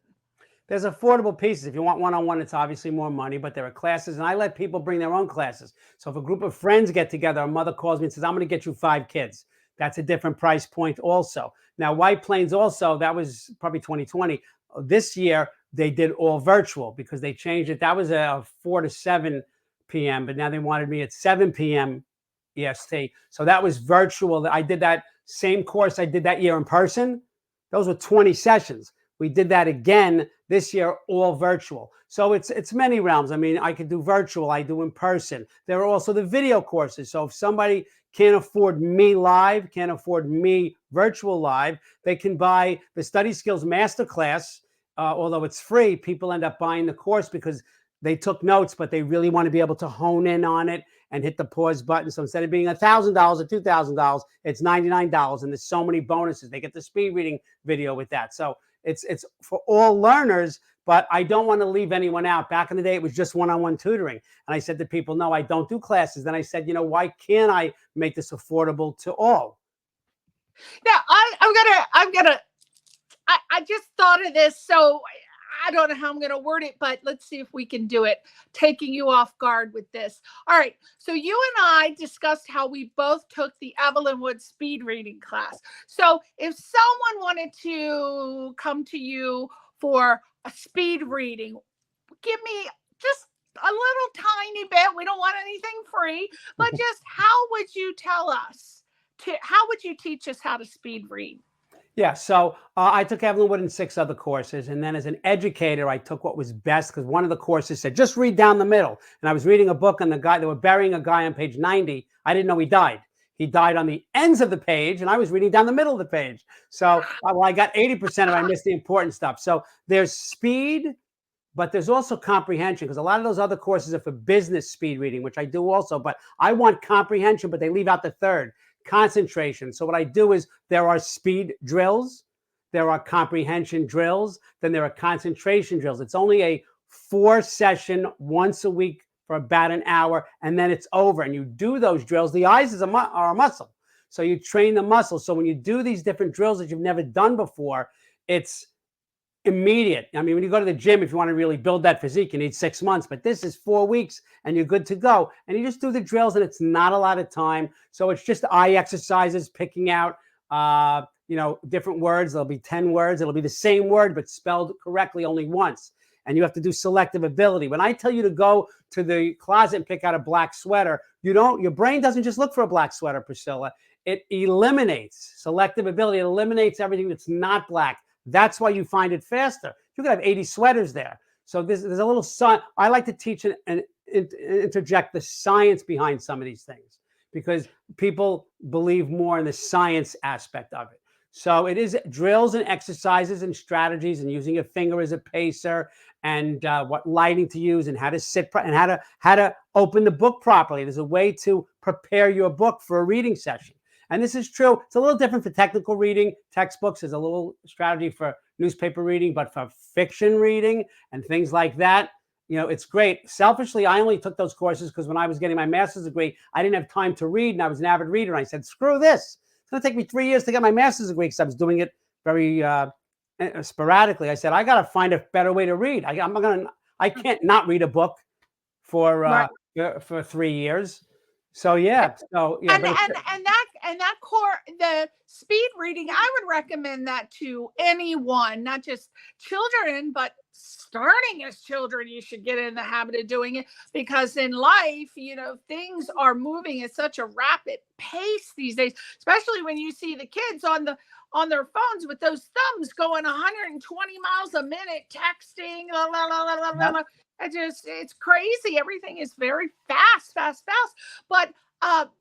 There's affordable pieces. If you want one-on-one, it's obviously more money, but there are classes, and I let people bring their own classes. So if a group of friends get together, a mother calls me and says, I'm going to get you 5 kids. That's a different price point also. Now, White Plains also, that was probably 2020. This year, they did all virtual because they changed it. That was a 4 to 7 p.m., but now they wanted me at 7 p.m. EST. So that was virtual. I did that same course I did that year in person. Those were 20 sessions. We did that again this year, all virtual. So it's many realms. I mean, I could do virtual, I do in person. There are also the video courses. So if somebody can't afford me live, can't afford me virtual live, they can buy the Study Skills Masterclass although it's free, people end up buying the course because they took notes, but they really want to be able to hone in on it and hit the pause button. So instead of being $1,000 or $2,000, it's $99, and there's so many bonuses. They get the speed reading video with that. So it's for all learners, but I don't want to leave anyone out. Back in the day, it was just one-on-one tutoring. And I said to people, no, I don't do classes. Then I said, why can't I make this affordable to all? Now, I just thought of this, so I don't know how I'm going to word it, but let's see if we can do it, taking you off guard with this. All right. So you and I discussed how we both took the Evelyn Wood speed reading class. So if someone wanted to come to you for a speed reading, give me just a little tiny bit. We don't want anything free, but just how would you tell us how would you teach us how to speed read? Yeah, so I took Evelyn Wood and 6 other courses. And then as an educator, I took what was best, because one of the courses said, just read down the middle. And I was reading a book, and they were burying a guy on page 90. I didn't know he died. He died on the ends of the page, and I was reading down the middle of the page. So I got 80% of it. I missed the important stuff. So there's speed, but there's also comprehension, because a lot of those other courses are for business speed reading, which I do also. But I want comprehension, but they leave out the third. Concentration. So what I do is there are speed drills, there are comprehension drills, then there are concentration drills. It's only a 4-session once a week for about an hour, and then it's over. And you do those drills. The eyes are a muscle. So you train the muscle. So when you do these different drills that you've never done before, it's immediate. I mean, when you go to the gym, if you want to really build that physique, you need 6 months, but this is 4 weeks and you're good to go. And you just do the drills, and it's not a lot of time. So it's just eye exercises, picking out, different words. There'll be 10 words. It'll be the same word, but spelled correctly only once. And you have to do selective ability. When I tell you to go to the closet and pick out a black sweater, your brain doesn't just look for a black sweater, Priscilla. It eliminates selective ability. It eliminates everything that's not black. That's why you find it faster. You could have 80 sweaters there. So there's a little I like to teach and interject the science behind some of these things, because people believe more in the science aspect of it. So it is drills and exercises and strategies, and using your finger as a pacer, and what lighting to use, and how to sit and how to open the book properly. There's a way to prepare your book for a reading session. And this is true. It's a little different for technical reading. Textbooks, there's a little strategy for newspaper reading, but for fiction reading and things like that, it's great. Selfishly, I only took those courses because when I was getting my master's degree, I didn't have time to read, and I was an avid reader. And I said, screw this. It's going to take me 3 years to get my master's degree, because I was doing it very sporadically. I said, I got to find a better way to read. I can't not read a book for 3 years. So yeah, and that core, the speed reading, I would recommend that to anyone, not just children, but starting as children. You should get in the habit of doing it, because in life, things are moving at such a rapid pace these days, especially when you see the kids on their phones with those thumbs going 120 miles a minute, texting, blah, blah, blah, blah, blah, blah. It's crazy. Everything is very fast. But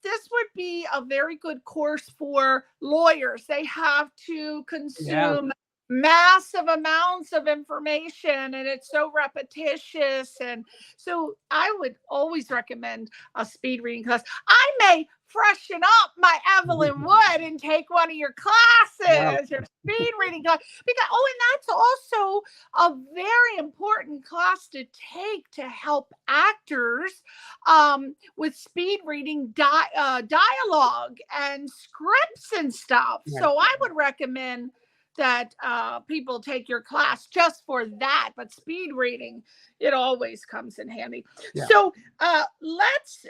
this would be a very good course for lawyers. They have to consume massive amounts of information, and it's so repetitious. And so I would always recommend a speed reading class. I may freshen up my Evelyn Wood and take one of your classes, your speed reading class, because and that's also a very important class to take to help actors with speed reading dialogue and scripts and stuff. So I would recommend that people take your class just for that, but speed reading, it always comes in handy. So let's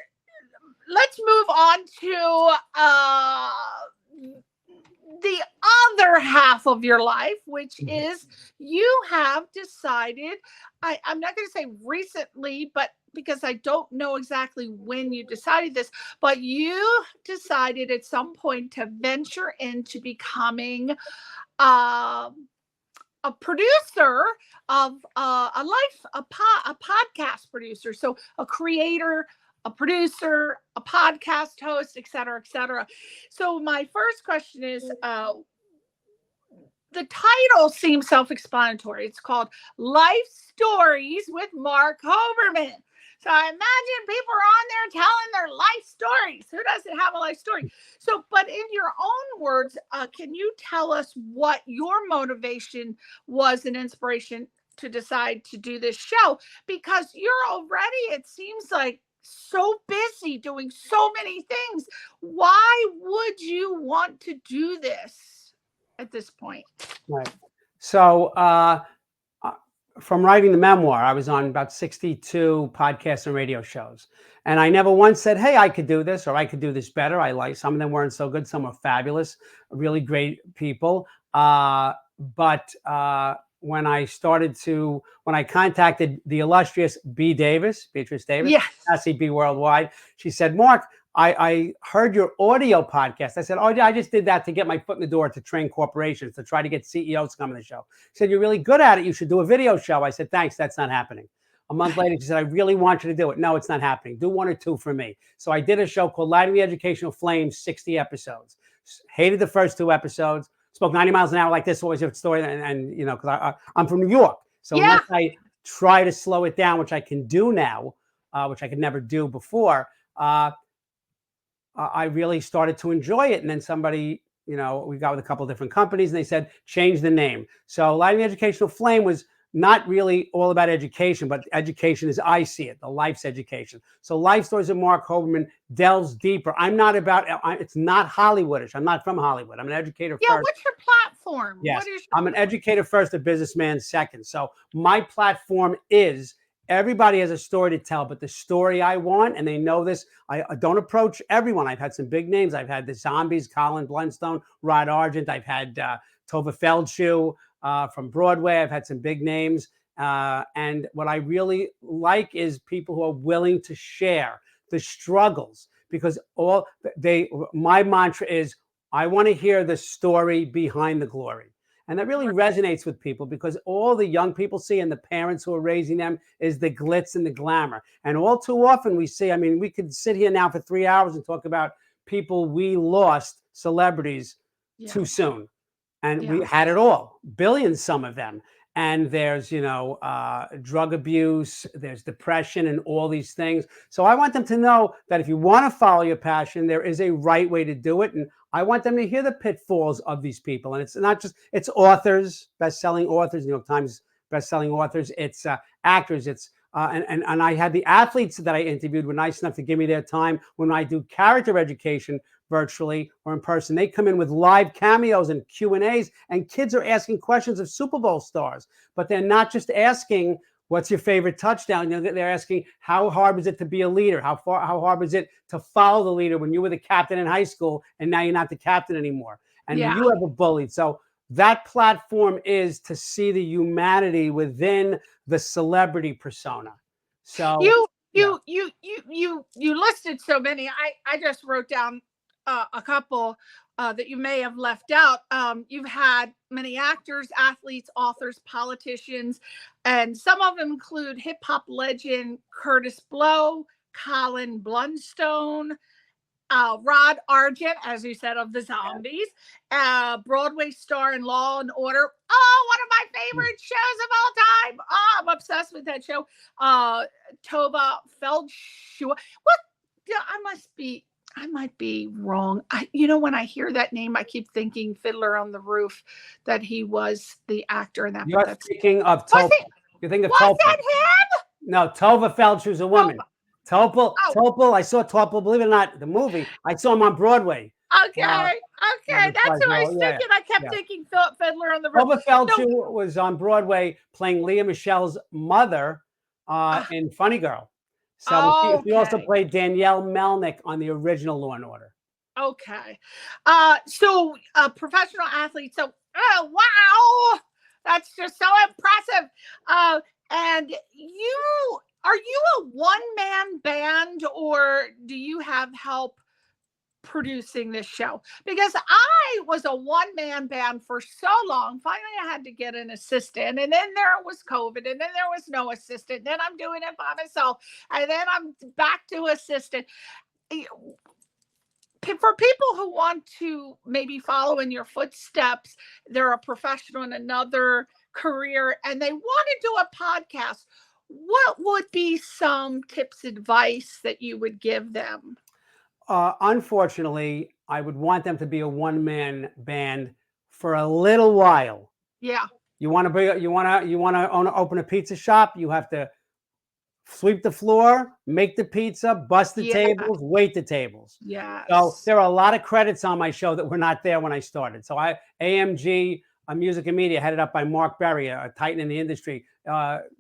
move on to the other half of your life, which is you have decided, I'm not going to say recently, but because I don't know exactly when you decided this, but you decided at some point to venture into becoming a producer of a podcast producer. So a creator, a producer, a podcast host, et cetera, et cetera. So my first question is, the title seems self-explanatory. It's called Life Stories with Marc Hoberman. So I imagine people are on there telling their life stories. Who doesn't have a life story? So, but in your own words, can you tell us what your motivation was and inspiration to decide to do this show? Because you're already, it seems like, so busy doing so many things. Why would you want to do this at this point? Right. So, from writing the memoir, I was on about 62 podcasts and radio shows. And I never once said, hey, I could do this, or I could do this better. I like, some of them weren't so good. Some were fabulous, really great people. But when I contacted the illustrious Beatrice Davis, Yes. SEB Worldwide, she said, Marc, I heard your audio podcast. I said, oh, I just did that to get my foot in the door to train corporations, to try to get CEOs to come on the show. She said, you're really good at it. You should do a video show. I said, thanks. That's not happening. A month later, she said, I really want you to do it. No, it's not happening. Do 1 or 2 for me. So I did a show called Lighting the Educational Flames, 60 episodes. Hated the first 2 episodes. Spoke 90 miles an hour like this, always a story. And you know, because I'm from New York. So unless I try to slow it down, which I can do now, which I could never do before, I really started to enjoy it. And then somebody, you know, we got with a couple of different companies and they said, change the name. So Lighting the Educational Flame was not really all about education, but education as I see it, the life's education. So Life Stories of Marc Hoberman delves deeper. I'm not about, it's not Hollywoodish. I'm not from Hollywood. I'm an educator first. Yeah, what's your platform? Yes, I'm an educator first, a businessman second. So my platform is, everybody has a story to tell, but the story I want, and they know this, I don't approach everyone. I've had some big names. I've had the Zombies, Colin Blunstone, Rod Argent. I've had Tova Feldshuh from Broadway. I've had some big names. And what I really like is people who are willing to share the struggles, because my mantra is, I want to hear the story behind the glory. And that really resonates with people, because all the young people see and the parents who are raising them is the glitz and the glamour. And all too often we see, I mean, we could sit here now for 3 hours and talk about people we lost, celebrities, too soon. And we had it all, billions, some of them. And there's, you know, drug abuse, there's depression and all these things. So I want them to know that if you want to follow your passion, there is a right way to do it. And I want them to hear the pitfalls of these people. And it's not just, it's authors, best-selling authors, New York Times best-selling authors. It's actors. It's and I had the athletes that I interviewed were nice enough to give me their time. When I do character education virtually or in person, they come in with live cameos and Q&As, and kids are asking questions of Super Bowl stars. But they're not just asking, what's your favorite touchdown? You know, they're asking, how hard was it to be a leader? How hard was it to follow the leader when you were the captain in high school and now you're not the captain anymore? And you have a bullied. So that platform is to see the humanity within the celebrity persona. So you listed so many. I just wrote down a couple that you may have left out. You've had many actors, athletes, authors, politicians, and some of them include hip hop legend Curtis Blow, Colin Blunstone, Rod Argent, as you said, of the Zombies, Broadway star in Law and Order. Oh, one of my favorite shows of all time. Oh, I'm obsessed with that show. Tova Feldshuh. What? Yeah, I might be wrong. When I hear that name, I keep thinking Fiddler on the Roof, that he was the actor in that. You're thinking of Tova. You think of Tova. Was that him? No, Tova Feldshuh's a woman. Topol. I saw Topol, believe it or not, the movie. I saw him on Broadway. Okay. That's who I was thinking. I kept thinking Fiddler on the Roof. Tova Feldshuh was on Broadway playing Leah Michelle's mother in Funny Girl. So he also played Danielle Melnick on the original Law and Order. Okay. So professional athlete. So, wow, that's just so impressive. And are you a one-man band, or do you have help producing this show? Because I was a one-man band for so long. Finally, I had to get an assistant, and then there was COVID, and then there was no assistant. Then I'm doing it by myself, and then I'm back to assistant. for people who want to maybe follow in your footsteps, they're a professional in another career and they want to do a podcast, what would be some tips, advice that you would give them? Unfortunately, I would want them to be a one-man band for a little while. Yeah. You want to open a pizza shop, you have to sweep the floor, make the pizza, bust the tables, wait the tables. Yes. So there are a lot of credits on my show that were not there when I started. So AMG, Music and Media, headed up by Marc, a titan in the industry,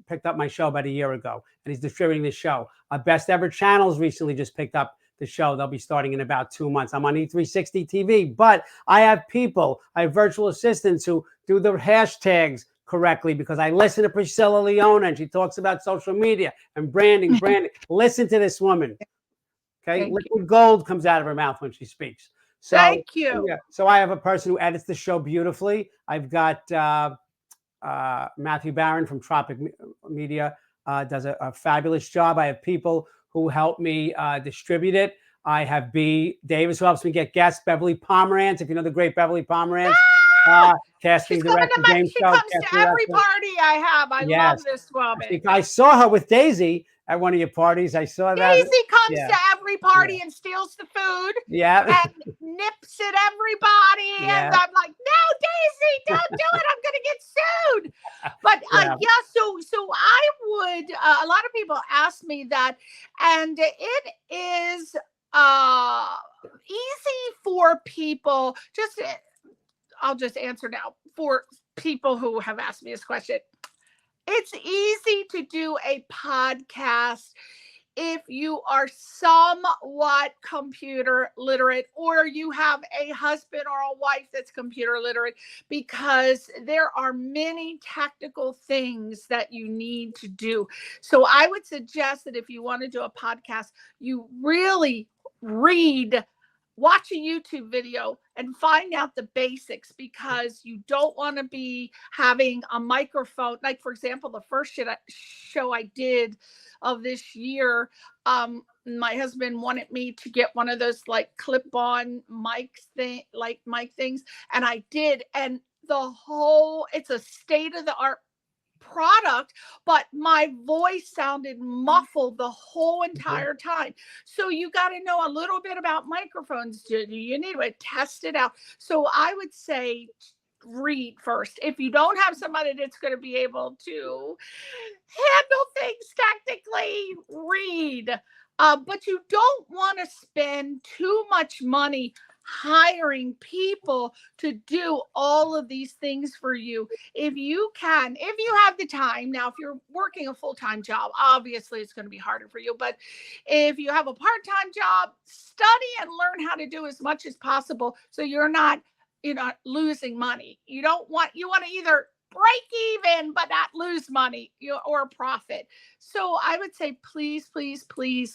picked up my show about a year ago, and he's distributing the show. Best Ever Channels recently just picked up the show. They'll be starting in about 2 months. I'm on E360 TV, but I have virtual assistants who do the hashtags correctly because I listen to Priscilla Leona and she talks about social media and branding. Listen to this woman. Okay. Liquid gold comes out of her mouth when she speaks. So, thank you. Yeah. So I have a person who edits the show beautifully. I've got Matthew Barron from Tropic Media, does a fabulous job. I have people who help me distribute it. I have B. Davis, who helps me get guests. Beverly Pomerantz, if you know the great Beverly Pomerantz. Casting director, game show. She comes to every party I have. I love this woman. I saw her with Daisy at one of your parties. I saw that. Daisy comes to every party and steals the food. Yeah. And nips at everybody. And I'm like, no, Daisy, don't do it. I'm going to get sued. But so I would, a lot of people ask me that, and it is easy for people, I'll just answer now for people who have asked me this question. It's easy to do a podcast if you are somewhat computer literate or you have a husband or a wife that's computer literate, because there are many technical things that you need to do. So I would suggest that if you want to do a podcast, you really watch a YouTube video and find out the basics, because you don't want to be having a microphone. Like, for example, the first show I did of this year, my husband wanted me to get one of those like clip-on mic things. And I did. And it's a state-of-the-art product, but my voice sounded muffled the whole entire time. So you got to know a little bit about microphones. You need to test it out. So I would say read first. If you don't have somebody that's going to be able to handle things technically, read. But you don't want to spend too much money hiring people to do all of these things for you. If you have the time. Now, if you're working a full-time job, obviously it's going to be harder for you. But if you have a part-time job, study and learn how to do as much as possible so you're not losing money. You want to either break even but not lose money or profit. So I would say please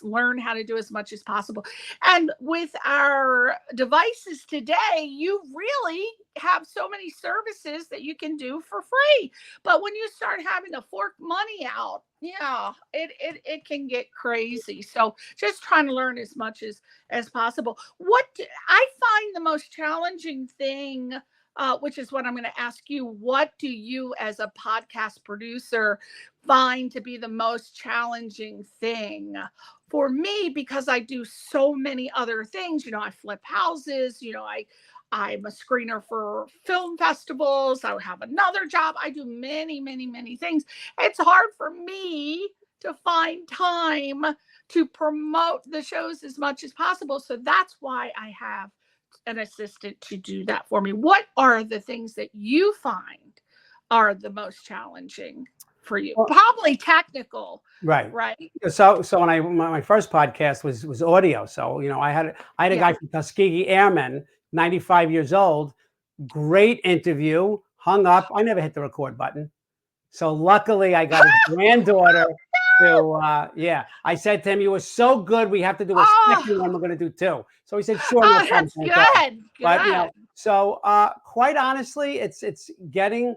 learn how to do as much as possible. And with our devices today, you really have so many services that you can do for free. But when you start having to fork money out, it can get crazy. So just trying to learn as much as possible. What I find the most challenging thing, which is what I'm going to ask you, what do you as a podcast producer find to be the most challenging thing? For me, because I do so many other things, I flip houses, I'm a screener for film festivals. I have another job. I do many, many, many things. It's hard for me to find time to promote the shows as much as possible. So that's why I have an assistant to do that for me. What are the things that you find are the most challenging for you? Well, probably technical, right? So when my first podcast was audio. So I had a guy from Tuskegee Airmen, 95 years old, great interview, hung up. I never hit the record button. So luckily I got his granddaughter to, I said to him, you were so good. We have to do a second one. We're going to do 2. So he said, sure. Oh, that's good. But, so quite honestly, it's getting,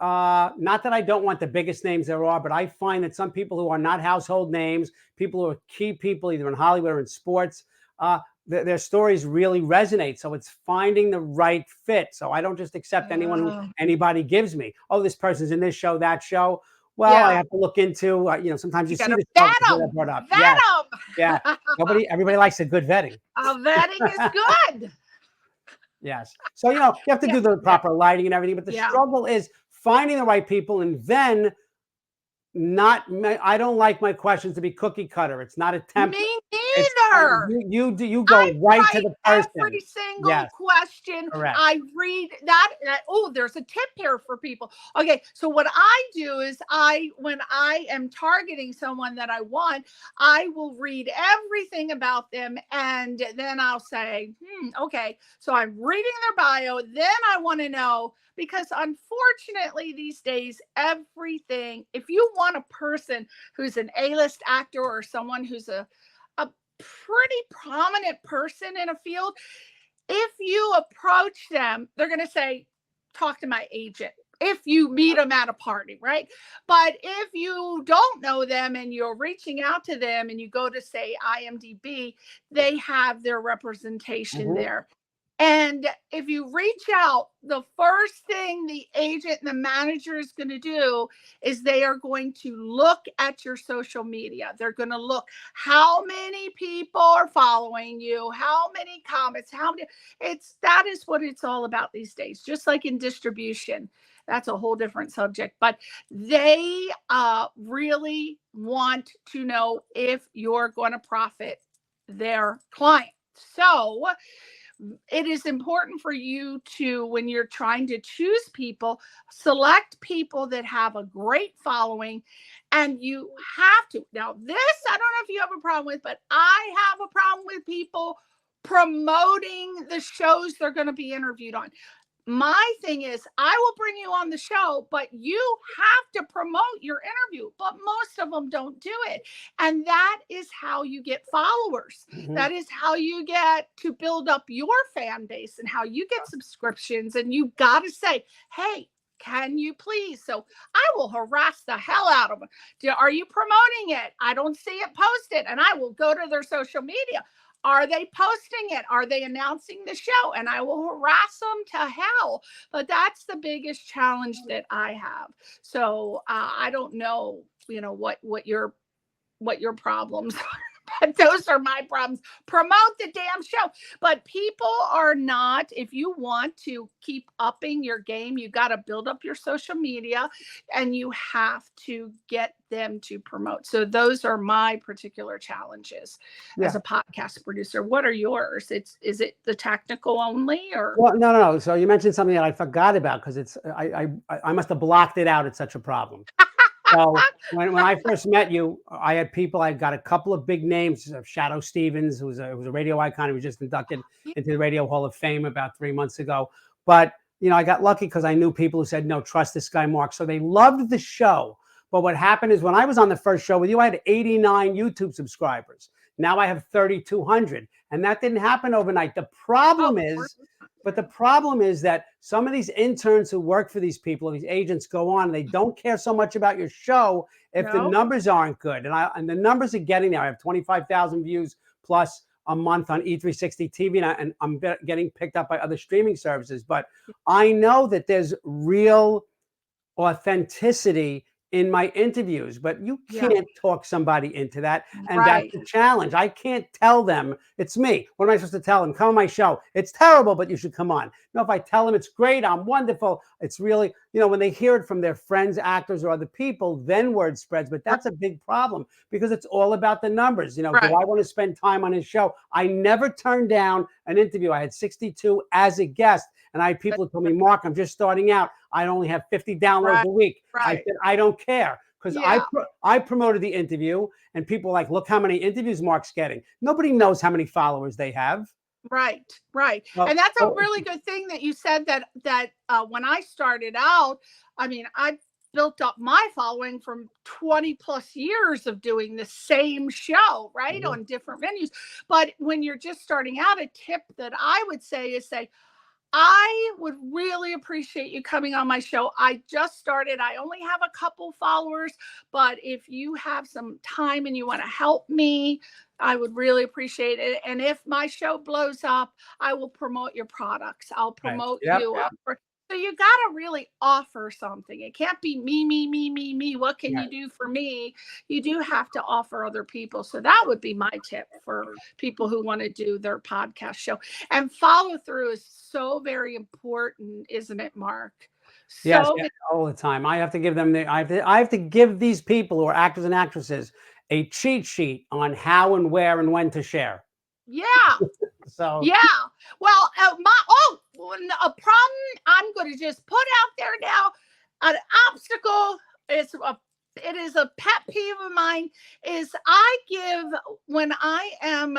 not that I don't want the biggest names there are, but I find that some people who are not household names, people who are key people either in Hollywood or in sports, their stories really resonate. So it's finding the right fit. So I don't just accept anyone who anybody gives me. Oh, this person's in this show, that show. Well, I have to look into, sometimes you see this stuff brought up. Vet Yeah. Everybody likes a good vetting. Vetting is good. Yes. So, you have to do the proper lighting and everything, but the struggle is finding the right people, and then I don't like my questions to be cookie cutter. It's not a template. Me neither. You go right to the person. Every single question. Correct. I read that. There's a tip here for people. Okay. So what I do is when I am targeting someone that I want, I will read everything about them. And then I'll say, okay, so I'm reading their bio. Then I want to know, because unfortunately these days, everything, if you want a person who's an A-list actor or someone who's a pretty prominent person in a field, if you approach them, they're going to say, talk to my agent. If you meet them at a party, right? But if you don't know them and you're reaching out to them and you go to, say, IMDb, they have their representation there. And if you reach out, the first thing the agent and the manager is going to do is they are going to look at your social media. They're going to look how many people are following you, how many comments, that is what it's all about these days. Just like in distribution, that's a whole different subject, but they really want to know if you're going to profit their client. So it is important for you to, when you're trying to choose people, select people that have a great following, and you have to. Now, this, I don't know if you have a problem with, but I have a problem with people promoting the shows they're going to be interviewed on. My thing is, I will bring you on the show, but you have to promote your interview. But most of them don't do it. And that is how you get followers. That is how you get to build up your fan base and how you get subscriptions. And you got to say, hey, can you please? So I will harass the hell out of them. Are you promoting it? I don't see it posted. And I will go to their social media. Are they posting it? Are they announcing the show? And I will harass them to hell. But that's the biggest challenge that I have. So I don't know, what your problems are. But those are my problems. Promote the damn show. But people are not, if you want to keep upping your game, you got to build up your social media and you have to get them to promote. So those are my particular challenges as a podcast producer. What are yours? Is it the technical only, or? Well, no. So you mentioned something that I forgot about, because I must have blocked it out. It's such a problem. So when I first met you, I had people. I got a couple of big names. Shadow Stevens, who was a radio icon. He was just inducted into the Radio Hall of Fame about 3 months ago. But I got lucky because I knew people who said, "No, trust this guy, Marc." So they loved the show. But what happened is, when I was on the first show with you, I had 89 YouTube subscribers. Now I have 3,200, and that didn't happen overnight. The problem is that some of these interns who work for these people, these agents, go on, and they don't care so much about your show if the numbers aren't good. And the numbers are getting there. I have 25,000 views plus a month on E360 TV, and I'm getting picked up by other streaming services. But I know that there's real authenticity in my interviews, but you can't talk somebody into that. And that's the challenge. I can't tell them it's me. What am I supposed to tell them? Come on my show. It's terrible, but you should come on. No, if I tell them it's great, I'm wonderful. It's really, when they hear it from their friends, actors, or other people, then word spreads. But that's a big problem, because it's all about the numbers. Do I want to spend time on his show? I never turned down an interview. I had 62 as a guest. And I had people who told me, "Marc, I'm just starting out. I only have 50 downloads a week." I said, "I don't care," because I promoted the interview, and people were like, "Look how many interviews Marc's getting." Nobody knows how many followers they have. Right. And that's a really good thing that you said, that when I started out, I built up my following from 20 plus years of doing the same show, on different venues. But when you're just starting out, a tip that I would say is, I would really appreciate you coming on my show. I just started. I only have a couple followers, but if you have some time and you want to help me, I would really appreciate it. And if my show blows up, I will promote your products. I'll promote you. So you got to really offer something. It can't be me, me, me, me, me. What can you do for me? You do have to offer other people. So that would be my tip for people who want to do their podcast show. And follow through is so very important, isn't it, Mark? Yes, all the time. I have to give them I have to give these people who are actors and actresses a cheat sheet on how and where and when to share. Yeah. So yeah. Well, a problem I'm going to just put out there now, an obstacle it is a pet peeve of mine, is I give, when I am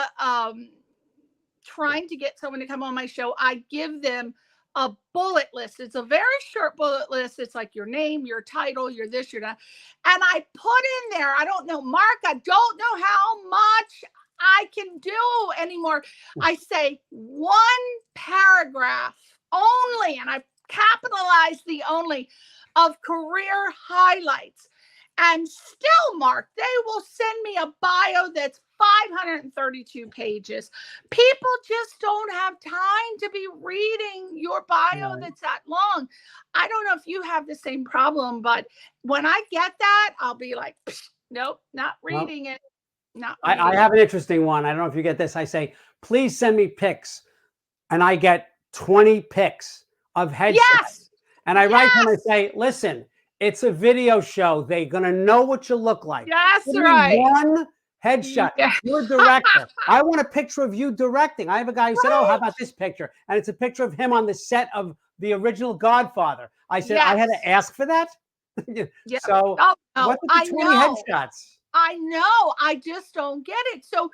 trying to get someone to come on my show, I give them a bullet list. It's a very short bullet list. It's like your name, your title, your this, your that. And I put in there, I don't know, Mark, I don't know how much I can do anymore. I say one paragraph only, and I capitalize the only, of career highlights. And still, Mark, they will send me a bio that's 532 pages. People just don't have time to be reading your bio that's that long. I don't know if you have the same problem, but when I get that, I'll be like, nope, not reading it. I have an interesting one. I don't know if you get this. I say, please send me pics. And I get 20 pics of headshots. Yes. And I write them and say, listen, it's a video show. They're going to know what you look like. That's Give me right. one headshot. Yeah. You're a director. I want a picture of you directing. I have a guy who said, oh, how about this picture? And it's a picture of him on the set of the original Godfather. I said, I had to ask for that? So what with the 20 headshots? I know. I just don't get it. So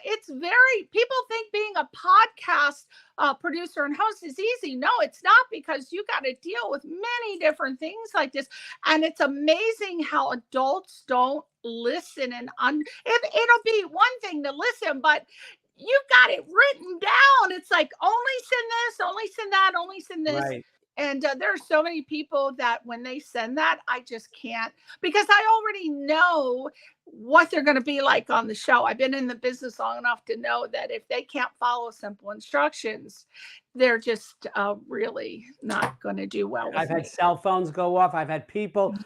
it's very, people think being a podcast producer and host is easy. No, it's not, because you got to deal with many different things like this. And it's amazing how adults don't listen. And it'll be one thing to listen, but you've got it written down. It's like, only send this, only send that, only send this. Right. And there are so many people that when they send that, I just can't, because I already know what they're going to be like on the show. I've been in the business long enough to know that if they can't follow simple instructions, they're just really not going to do well with I've me. had cell phones go off. I've had people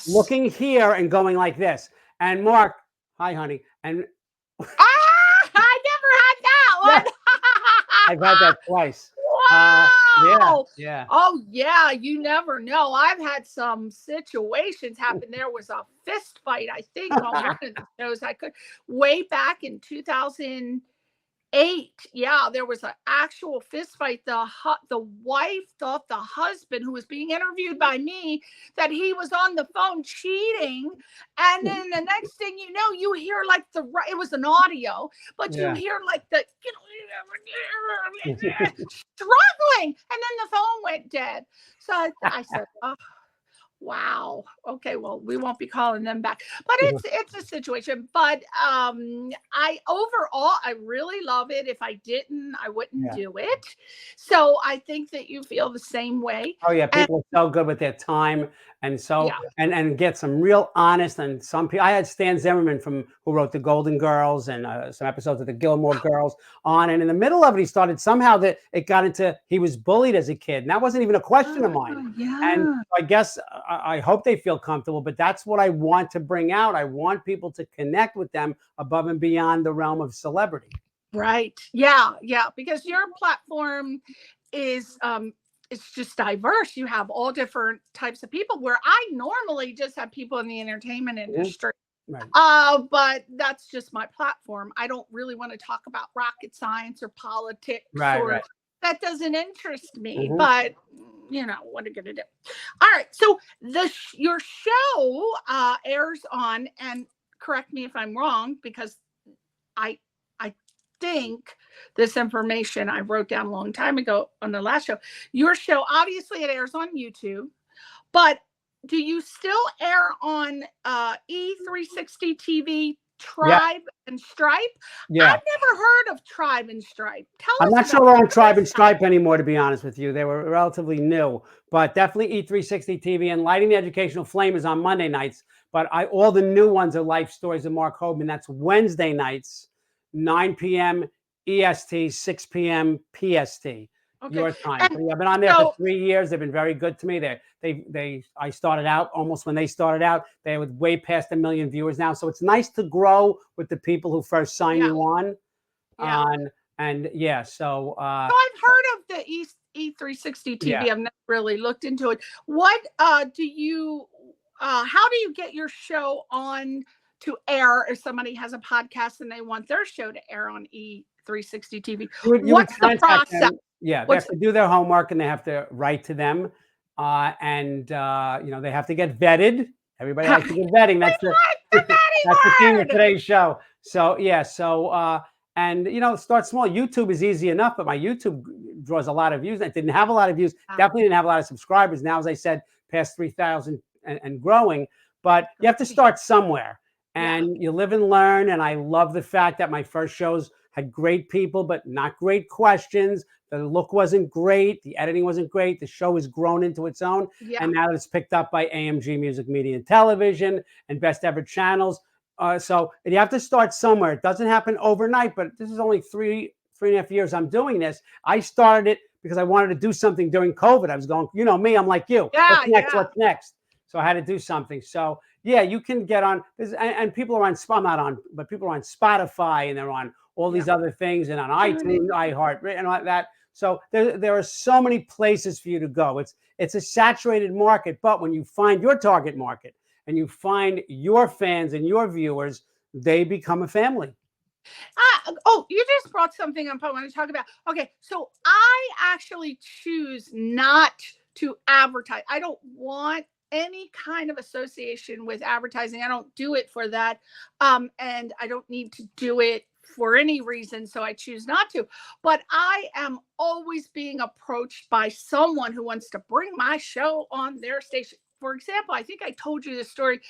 looking here and going like this. And Mark, hi, honey. And I never had that one. I've had that twice. Wow. Yeah. Oh, yeah. You never know. I've had some situations happen. There was a fist fight, I think, on one of the shows way back in 2008. Yeah, there was an actual fist fight. The wife thought the husband, who was being interviewed by me, that he was on the phone cheating. And then the next thing you know, you hear like it was an audio, but you hear like struggling. And then the phone went dead. So I said, oh, wow. Okay, well, we won't be calling them back. But it's a situation. But I really love it. If I didn't, I wouldn't do it. So I think that you feel the same way. Oh yeah, people are so good with their time, and so and get some real honest. And some people, I had Stan Zimmerman who wrote the Golden Girls and some episodes of the Gilmore Girls on, and in the middle of it, he started somehow that it got into he was bullied as a kid, and that wasn't even a question of mine. And I guess I hope they feel comfortable, but that's what I want to bring out. I want people to connect with them above and beyond the realm of celebrity. Right. Yeah. Yeah. Because your platform is it's just diverse. You have all different types of people, where I normally just have people in the entertainment industry. Right. But that's just my platform. I don't really want to talk about rocket science or politics. Right. That doesn't interest me. But you know, what are you gonna do? All right. So your show airs on, and correct me if I'm wrong, because I think this information I wrote down a long time ago on the last show. Your show, obviously, it airs on YouTube, but do you still air on E360 TV Yeah. Tribe and Stripe. Yeah. I've never heard of Tribe and Stripe. Tell I'm us not sure about we're on what Tribe is and Stripe anymore, to be honest with you. They were relatively new, but definitely E360 TV and Lighting the Educational Flame is on Monday nights. But all the new ones are Life Stories of Marc Hobman. That's Wednesday nights, 9 p.m. EST, 6 p.m. PST. Okay. Your time. And So, yeah, I've been on there so, for 3 years. They've been very good to me. I started out almost when they started out. They were way past 1 million viewers now. So it's nice to grow with the people who first sign yeah, you on. yeah. And yeah, so So I've heard of the E360 yeah. TV. I've never really looked into it. What do you how do you get your show on to air if somebody has a podcast and they want their show to air on E360 TV? You would What's the contact process? them. Yeah, they What's have to do their homework and they have to write to them. And they have to get vetted. Everybody likes to get vetting. That's the that's the theme of word? today's show. So yeah, and start small. YouTube is easy enough, but my YouTube draws a lot of views. It didn't have a lot of views. Definitely didn't have a lot of subscribers. Now, as I said, past 3,000 and growing. But you have to start somewhere, and you live and learn. And I love the fact that my first shows had great people, but not great questions. The look wasn't great. The editing wasn't great. The show has grown into its own. Yeah. And now it's picked up by AMG Music Media and Television and Best Ever Channels. So you have to start somewhere. It doesn't happen overnight, but this is only three and a half years I'm doing this. I started it because I wanted to do something during COVID. I was going, me, I'm like you. Yeah, What's next? yeah. What's next? So I had to do something. So yeah, you can get on this, and people are on, I'm not on, but people are on Spotify and they're on all these other things and on iTunes, iHeart, and like that. So there are so many places for you to go. It's a saturated market, but when you find your target market and you find your fans and your viewers, they become a family. You just brought something up I want to talk about. Okay, so I actually choose not to advertise. I don't want any kind of association with advertising. I don't do it for that. And I don't need to do it for any reason, so I choose not to. But I am always being approached by someone who wants to bring my show on their station. For example, I think I told you this story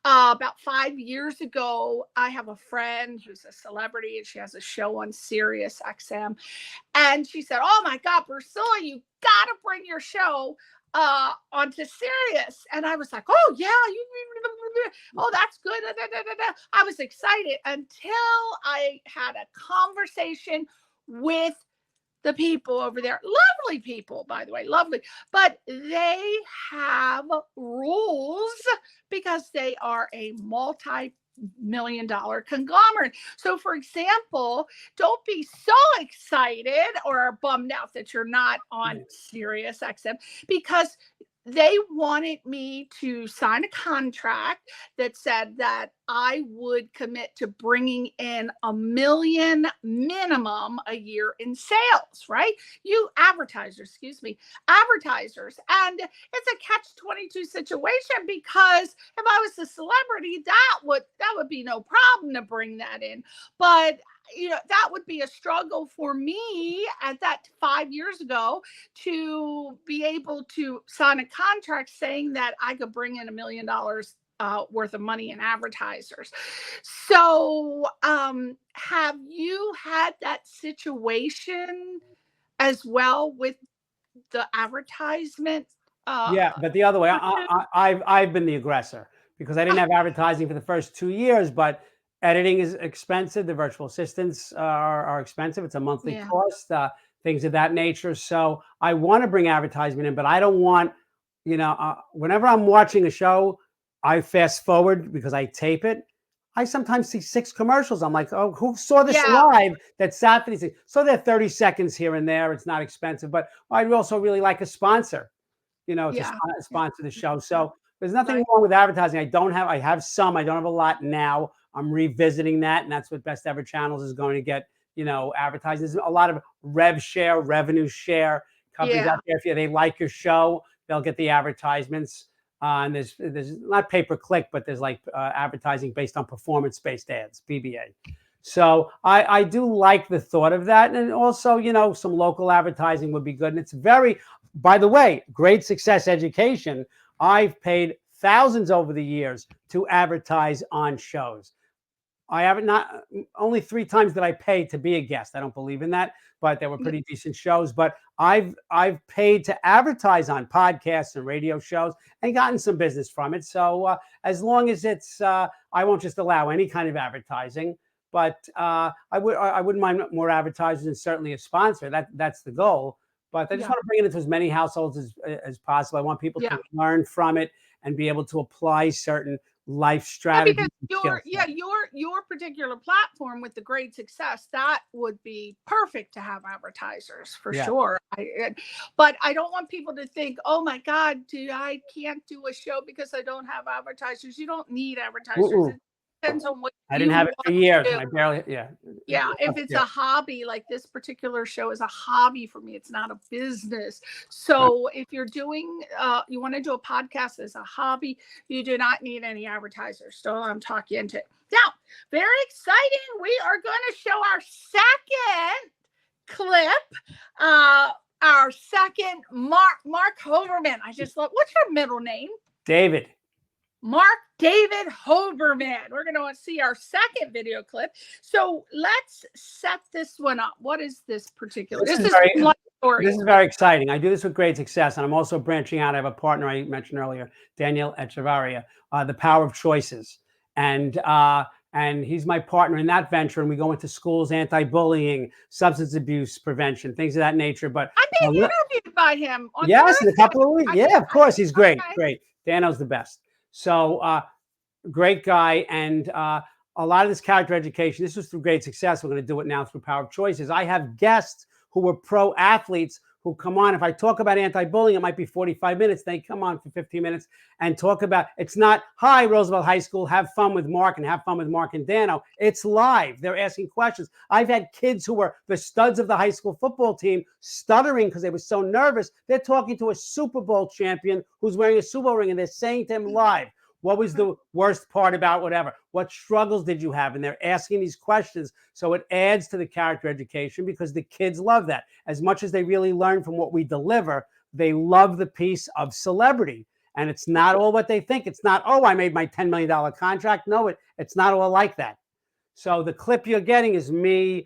about 5 years ago. I have a friend who's a celebrity and she has a show on Sirius XM. And she said, "Oh my God, Priscilla, you got to bring your show onto Sirius." And I was like, "Oh yeah, oh, that's good." I was excited until I had a conversation with the people over there. Lovely people, by the way, lovely. But they have rules because they are a multi-million-dollar conglomerate. So, for example, don't be so excited or bummed out that you're not on Sirius XM, because they wanted me to sign a contract that said that I would commit to bringing in $1 million minimum a year in sales, right? Advertisers. And it's a catch-22 situation, because if I was a celebrity, that would be no problem to bring that in. But that would be a struggle for me at that 5 years ago to be able to sign a contract saying that I could bring in $1 million worth of money in advertisers. So have you had that situation as well with the advertisement? Yeah, but the other way, I've been the aggressor, because I didn't have advertising for the first 2 years, but editing is expensive. The virtual assistants are expensive. It's a monthly cost, things of that nature. So I want to bring advertisement in, but I don't want, whenever I'm watching a show, I fast forward because I tape it. I sometimes see 6 commercials. I'm like, oh, who saw this live that sat for these things? So they're 30 seconds here and there. It's not expensive, but I'd also really like a sponsor, to sponsor the show. So there's nothing wrong with advertising. I have some, I don't have a lot now. I'm revisiting that, and that's what Best Ever Channels is going to get, advertising. There's a lot of revenue share companies out there. If they like your show, they'll get the advertisements. And there's not pay-per-click, but there's like advertising based on performance-based ads, PBA. So I do like the thought of that. And also, some local advertising would be good. And it's by the way, Great Success Education, I've paid thousands over the years to advertise on shows. I haven't not only 3 times that I paid to be a guest. I don't believe in that, but they were pretty decent shows. But I've paid to advertise on podcasts and radio shows and gotten some business from it. So as long as it's, I won't just allow any kind of advertising. But I wouldn't mind more advertisers and certainly a sponsor. That's the goal. But I just want to bring it into as many households as possible. I want people to learn from it and be able to apply certain life strategies. Because your particular platform with the great success, that would be perfect to have advertisers for sure. But I don't want people to think, oh my God, I can't do a show because I don't have advertisers. You don't need advertisers. It depends on what I didn't have it for years. And I barely, if it's a hobby, like this particular show is a hobby for me, it's not a business. So if you're doing, you want to do a podcast as a hobby, you do not need any advertisers. So I'm talking into it. Now, very exciting. We are going to show our second clip. Our second Marc Hoberman. I just love, what's your middle name? David. Marc David Hoberman. We're going to see our second video clip. So let's set this one up. What is this particular? This is very exciting. I do this with great success, and I'm also branching out. I have a partner I mentioned earlier, Daniel Echevarria, The Power of Choices, and he's my partner in that venture. And we go into schools, anti-bullying, substance abuse prevention, things of that nature. But I'm being interviewed by him. On yes, in a couple of weeks. Yeah, of course, he's great. Okay. Great. Dano's the best. So great guy. And a lot of this character education, this was through great success. We're going to do it now through Power of Choices. I have guests who were pro athletes who come on. If I talk about anti-bullying, it might be 45 minutes. They come on for 15 minutes and talk about, it's not, hi, Roosevelt High School, have fun with Marc and have fun with Marc and Dano. It's live. They're asking questions. I've had kids who were the studs of the high school football team stuttering because they were so nervous. They're talking to a Super Bowl champion who's wearing a Super Bowl ring, and they're saying to him live, what was the worst part about whatever? What struggles did you have? And they're asking these questions. So it adds to the character education because the kids love that. As much as they really learn from what we deliver, they love the piece of celebrity. And it's not all what they think. It's not, oh, I made my $10 million contract. No, it's not all like that. So the clip you're getting is me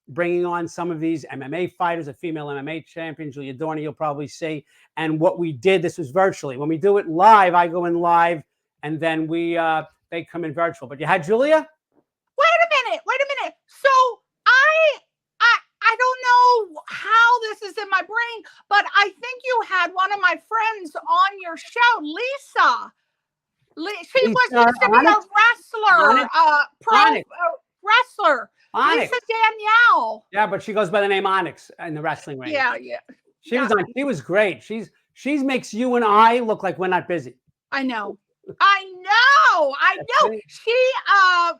bringing on some of these MMA fighters, a female MMA champion, Julia Dorney, you'll probably see. And what we did, this was virtually. When we do it live, I go in live, and then they come in virtual. But you had Julia? Wait a minute. So I don't know how this is in my brain, but I think you had one of my friends on your show, Lisa. She was used to be a wrestler, wrestler. Onyx. Lisa Danielle. Yeah, but she goes by the name Onyx in the wrestling ring. Yeah. She was great. She makes you and I look like we're not busy. I know. She oh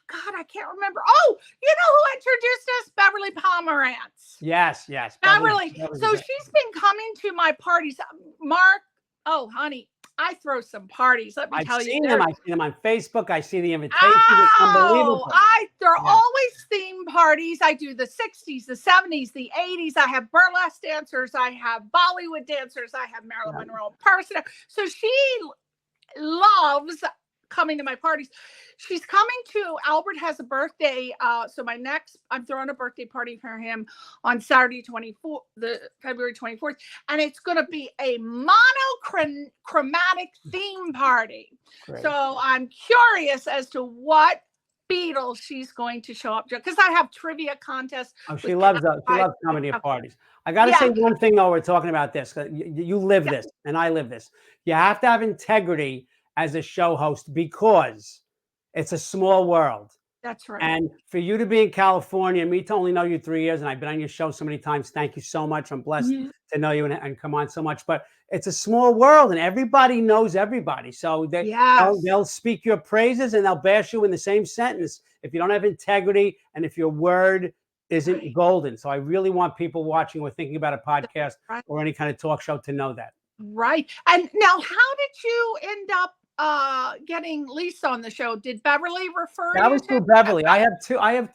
God, I can't remember. Oh, you know who introduced us? Beverly Pomerantz. Yes. Beverly. So she's been coming to my parties. Marc, oh honey, I throw some parties. Let me tell you. I've seen them on Facebook. I see the invitations. It's unbelievable. They're always theme parties. I do the 60s, the 70s, the 80s. I have burlesque dancers. I have Bollywood dancers. I have Marilyn Monroe person. So she loves coming to my parties. She's coming to, Albert has a birthday. So I'm throwing a birthday party for him on Saturday, February 24th. And it's going to be a monochromatic theme party. Great. So I'm curious as to what Beatles she's going to show up to, because I have trivia contests. Oh, she loves coming to parties. I got to say one thing though. We're talking about this. You live this, and I live this. You have to have integrity as a show host because it's a small world. That's right. And for you to be in California, me to only know you 3 years, and I've been on your show so many times. Thank you so much. I'm blessed to know you and come on so much. But it's a small world, and everybody knows everybody. So they'll speak your praises, and they'll bash you in the same sentence if you don't have integrity and if your word isn't golden. So I really want people watching or thinking about a podcast or any kind of talk show to know that. Right. And now, how did you end up getting Lisa on the show? Did Beverly refer you? That was through Beverly. I have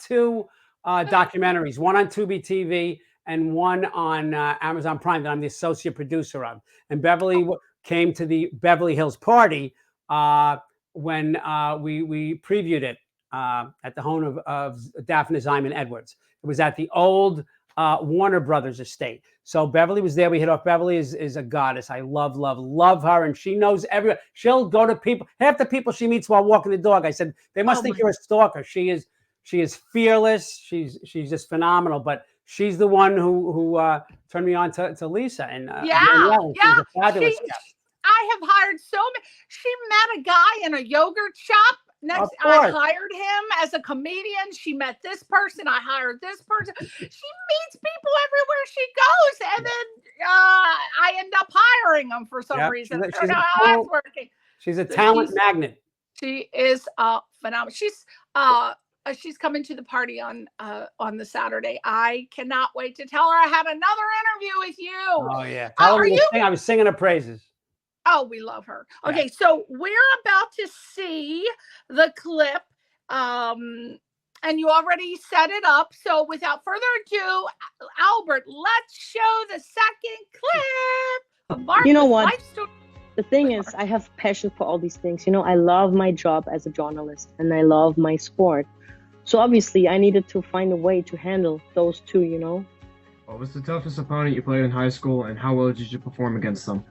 two documentaries, one on Tubi TV and one on Amazon Prime that I'm the associate producer of. And Beverly came to the Beverly Hills party when we previewed it at the home of Daphne Ziman Edwards. It was at the old Warner Brothers estate. So Beverly was there. We hit off. Beverly is a goddess. I love her, and she knows everyone. She'll go to people. Half the people she meets while walking the dog, I said, they must think you're a stalker. She is fearless. She's just phenomenal. But she's the one who turned me on to Lisa. And yeah. She's a fabulous guest. I have hired so many. She met a guy in a yogurt shop. Next, I hired him as a comedian. She met this person. I hired this person. She meets people everywhere she goes, and then I end up hiring them for some reason. I don't know how that's working. She's a talent magnet. She is phenomenal. She's coming to the party on the Saturday. I cannot wait to tell her I had another interview with you. Oh yeah, I was singing her praises. Oh, we love her. Okay, yeah. So we're about to see the clip, and you already set it up. So without further ado, Albert, let's show the second clip. Marc, you know what? The thing is, I have passion for all these things. You know, I love my job as a journalist, and I love my sport. So obviously, I needed to find a way to handle those two, you know. What was the toughest opponent you played in high school, and how well did you perform against them?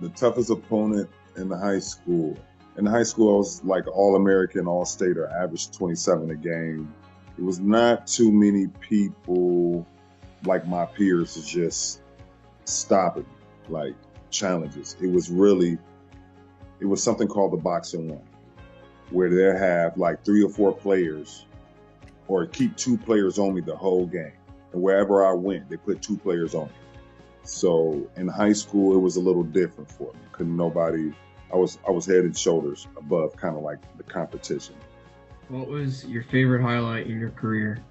The toughest opponent in high school. In high school, I was like All-American, All-Stater, averaged 27 a game. It was not too many people like my peers to just stop it, like challenges. It was something called the boxing one, where they have like 3 or 4 players, or keep 2 players on me the whole game. And wherever I went, they put 2 players on me. So in high school, it was a little different for me. I was head and shoulders above kind of like the competition. What was your favorite highlight in your career?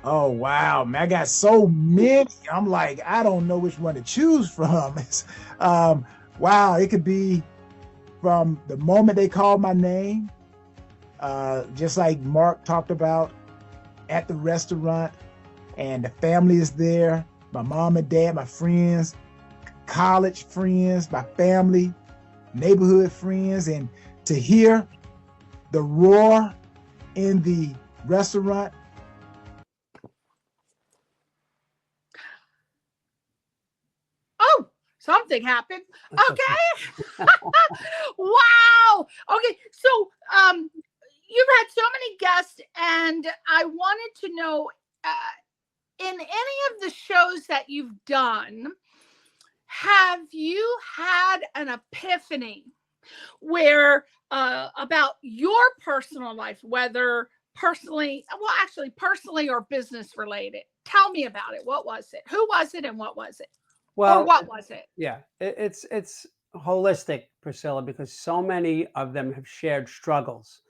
Oh, wow, man, I got so many. I'm like, I don't know which one to choose from. Wow, it could be from the moment they called my name, just like Marc talked about, at the restaurant, and the family is there. My mom and dad, my friends, college friends, my family, neighborhood friends, and to hear the roar in the restaurant. Oh, something happened. Okay. Wow. Okay. So you've had so many guests, and I wanted to know, in any of the shows that you've done, have you had an epiphany where about your personal life, whether personally or business related? Tell me about it. What was it? Who was it, and what was it? Well, or what was it? Yeah, it's holistic, Priscilla, because so many of them have shared struggles,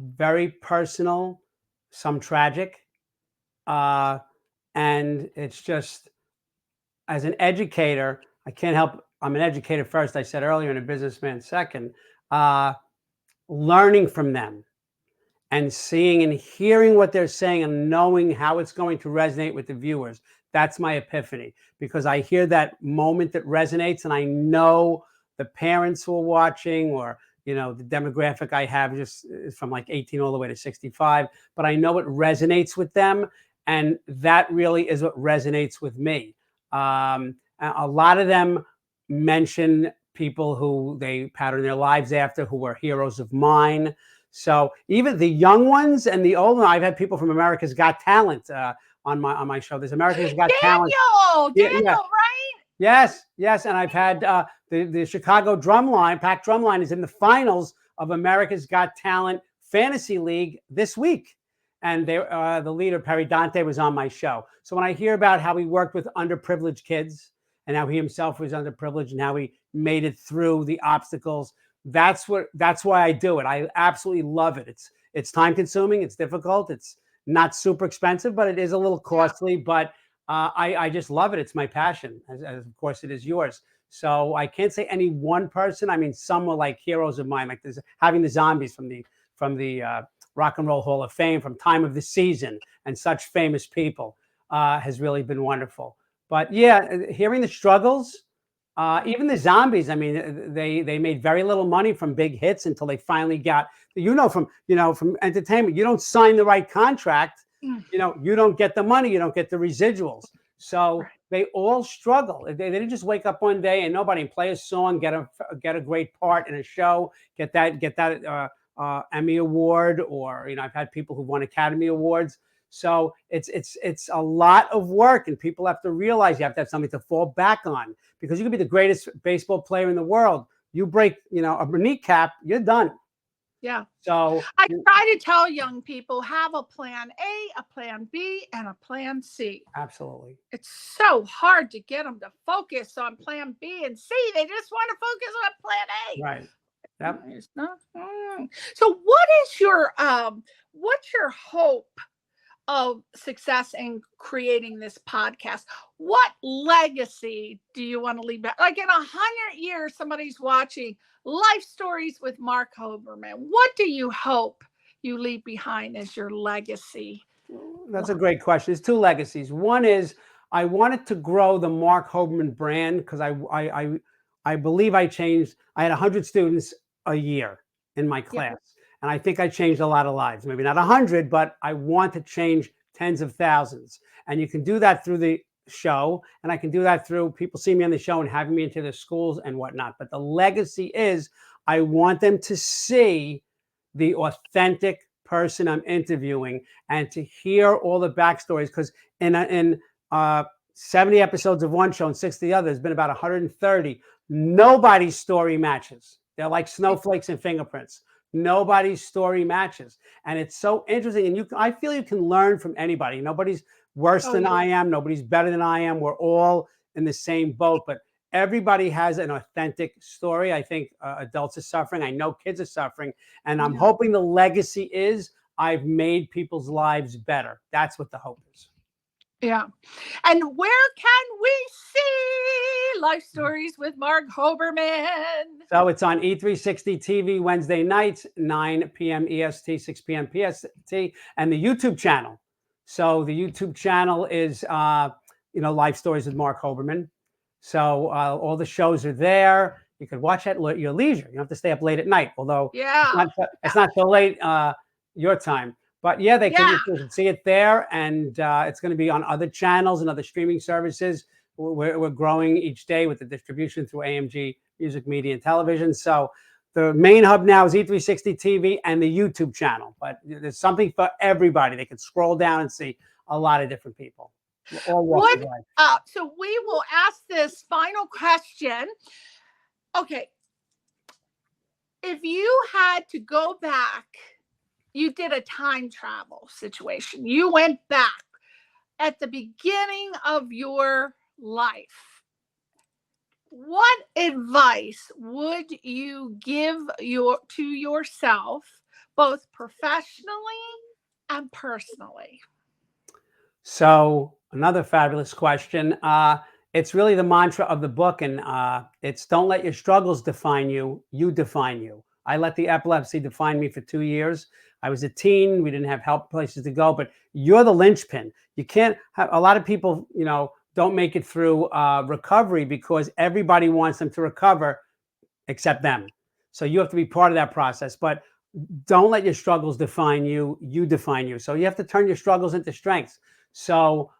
very personal, some tragic. And it's just, as an educator, I can't help, I'm an educator first, I said earlier, and a businessman second, learning from them and seeing and hearing what they're saying and knowing how it's going to resonate with the viewers. That's my epiphany, because I hear that moment that resonates, and I know the parents who are watching, or the demographic I have just is from like 18 all the way to 65, but I know it resonates with them. And that really is what resonates with me. A lot of them mention people who they pattern their lives after, who were heroes of mine. So even the young ones and the older, I've had people from America's Got Talent on my show. There's America's Got Talent. Daniel, right? Yes. And I've had the Chicago Drumline, Pack Drumline, is in the finals of America's Got Talent Fantasy League this week. And the leader, Perry Dante, was on my show. So when I hear about how he worked with underprivileged kids and how he himself was underprivileged and how he made it through the obstacles, that's why I do it. I absolutely love it. It's time consuming. It's difficult. It's not super expensive, but it is a little costly. But I just love it. It's my passion, as of course it is yours. So I can't say any one person. I mean, some were like heroes of mine, like having the Zombies from the Rock and Roll Hall of Fame, from Time of the Season, and such famous people has really been wonderful. But yeah, hearing the struggles Even the zombies, I mean, they made very little money from big hits until they finally got, from entertainment, you don't sign the right contract, you don't get the money, you don't get the residuals. So they all struggle. They didn't just wake up one day and nobody play a song, get a great part in a show, get that Emmy award, or I've had people who won Academy Awards. So it's a lot of work, and people have to realize you have to have something to fall back on, because you could be the greatest baseball player in the world. You break, a kneecap, you're done. Yeah. So I try to tell young people, have a plan A, a plan B, and a plan C. Absolutely. It's so hard to get them to focus on plan B and C. They just want to focus on plan A. Right. Yep. It's not. So what's your hope of success in creating this podcast? What legacy do you want to leave back? Like in 100 years, somebody's watching Life Stories with Marc Hoberman. What do you hope you leave behind as your legacy? That's a great question. There's two legacies. One is I wanted to grow the Marc Hoberman brand, because I believe I had 100 students a year in my class. And I think I changed a lot of lives, maybe not 100, but I want to change tens of thousands. And you can do that through the show. And I can do that through people seeing me on the show and having me into their schools and whatnot. But the legacy is I want them to see the authentic person I'm interviewing and to hear all the backstories. Because in 70 episodes of one show and 60 others, there's been about 130. Nobody's story matches. They're like snowflakes and fingerprints. Nobody's story matches. And it's so interesting. And I feel you can learn from anybody. Nobody's worse than I am. Nobody's better than I am. We're all in the same boat, but everybody has an authentic story. I think adults are suffering. I know kids are suffering. And I'm hoping the legacy is I've made people's lives better. That's what the hope is. Yeah. And where can we see Life Stories with Marc Hoberman? So it's on E360 TV Wednesday nights, 9 p.m. EST, 6 p.m. PST, and the YouTube channel. So the YouTube channel is, Life Stories with Marc Hoberman. So all the shows are there. You can watch at your leisure. You don't have to stay up late at night, although it's not so late your time. But yeah, you can see it there, and it's going to be on other channels and other streaming services. We're growing each day with the distribution through AMG Music, Media, and Television. So the main hub now is E360 TV and the YouTube channel. But there's something for everybody. They can scroll down and see a lot of different people. So we will ask this final question. Okay, if you had to go back, you did a time travel situation. You went back at the beginning of your life. What advice would you give to yourself, both professionally and personally? So another fabulous question. It's really the mantra of the book, and it's don't let your struggles define you. You define you. I let the epilepsy define me for 2 years. I was a teen. We didn't have help places to go, but you're the linchpin. You can't have a lot of people, don't make it through recovery because everybody wants them to recover except them. So you have to be part of that process, but don't let your struggles define you. You define you. So you have to turn your struggles into strengths. So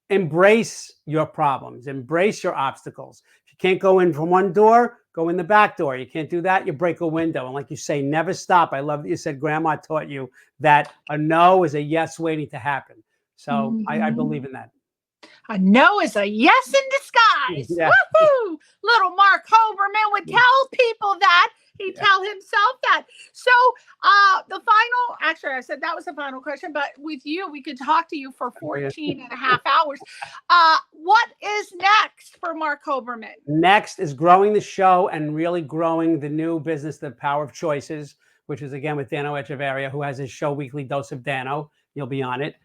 embrace your problems, embrace your obstacles. If you can't go in from one door, go in the back door. You can't do that, you break a window. And like you say, never stop. I love that you said Grandma taught you that a no is a yes waiting to happen. So I believe in that. A no is a yes in disguise. Yeah. Woohoo! Little Marc Hoberman would tell people that. He'd tell himself that. So I said that was the final question, but with you, we could talk to you for 14 and a half hours. What is next for Marc Hoberman? Next is growing the show and really growing the new business, The Power of Choices, which is again with Dano Echeverria, who has his show Weekly Dose of Dano. You'll be on it.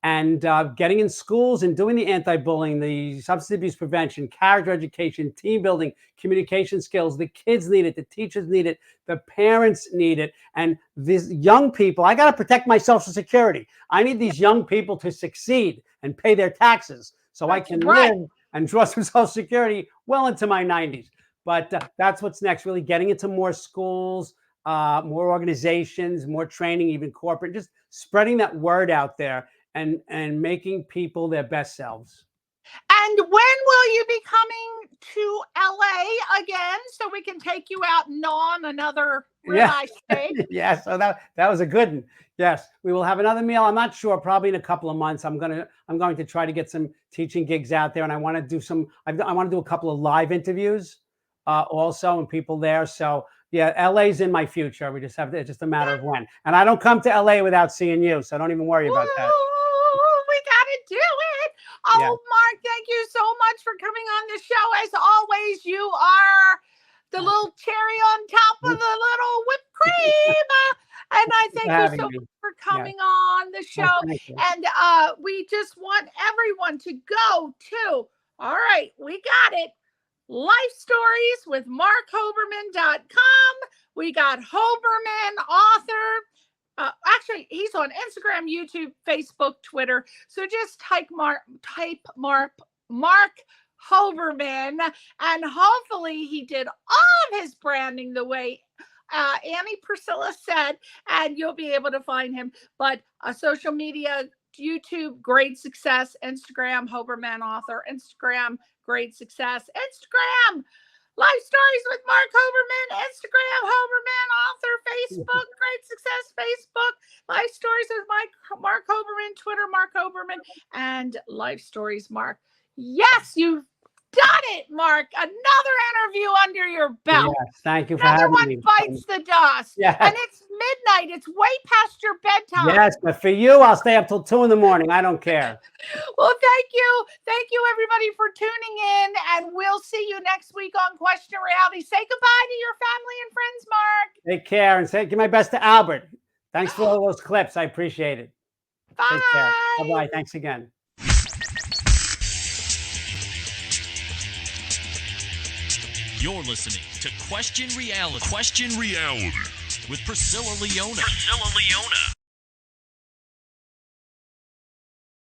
And getting in schools and doing the anti-bullying, the substance abuse prevention, character education, team building, communication skills. The kids need it. The teachers need it. The parents need it. And these young people, I got to protect my Social Security. I need these young people to succeed and pay their taxes so I can live and draw some Social Security well into my 90s. But that's what's next, really getting into more schools, more organizations, more training, even corporate, just spreading that word out there and making people their best selves. And when will you be coming to LA again so we can take you out and on another ribeye steak? Yes, so that was a good one. Yes, we will have another meal. I'm not sure, probably in a couple of months. I'm going to try to get some teaching gigs out there, and I want to do I want to do a couple of live interviews also, and people there. So yeah, LA's in my future. We just have it's just a matter of when. And I don't come to LA without seeing you, so don't even worry about that. We gotta do it. Oh, Yeah. Marc, thank you so much for coming on the show. As always, you are the little cherry on top of the little whipped cream. And I thank you so much for coming on the show. And we just want everyone to go to, all right, we got it. Life Stories with MarcHoberman.com. We got Hoberman, author. Actually, he's on Instagram, YouTube, Facebook, Twitter. So just type Marc Hoberman, and hopefully he did all of his branding the way Annie Priscilla said, and you'll be able to find him. But social media, YouTube, Great Success, Instagram, Hoberman author, Instagram, Great Success, Instagram, Life Stories with Marc Hoberman, Instagram, Hoberman author, Facebook, Great Success, Facebook, Life Stories with Marc Hoberman, Twitter, Marc Hoberman, and Life Stories Marc. Yes, you've done it, Marc. Another interview under your belt. Yes, thank you for Another having one me. bites the dust. Yeah. And it's midnight. It's way past your bedtime. Yes, but for you, I'll stay up till 2 in the morning. I don't care. Well, thank you. Thank you, everybody, for tuning in. And we'll see you next week on Question Reality. Say goodbye to your family and friends, Marc. Take care and give my best to Albert. Thanks for all those clips. I appreciate it. Bye. Take care. Bye-bye. Thanks again. You're listening to Question Reality with Priscilla Leona.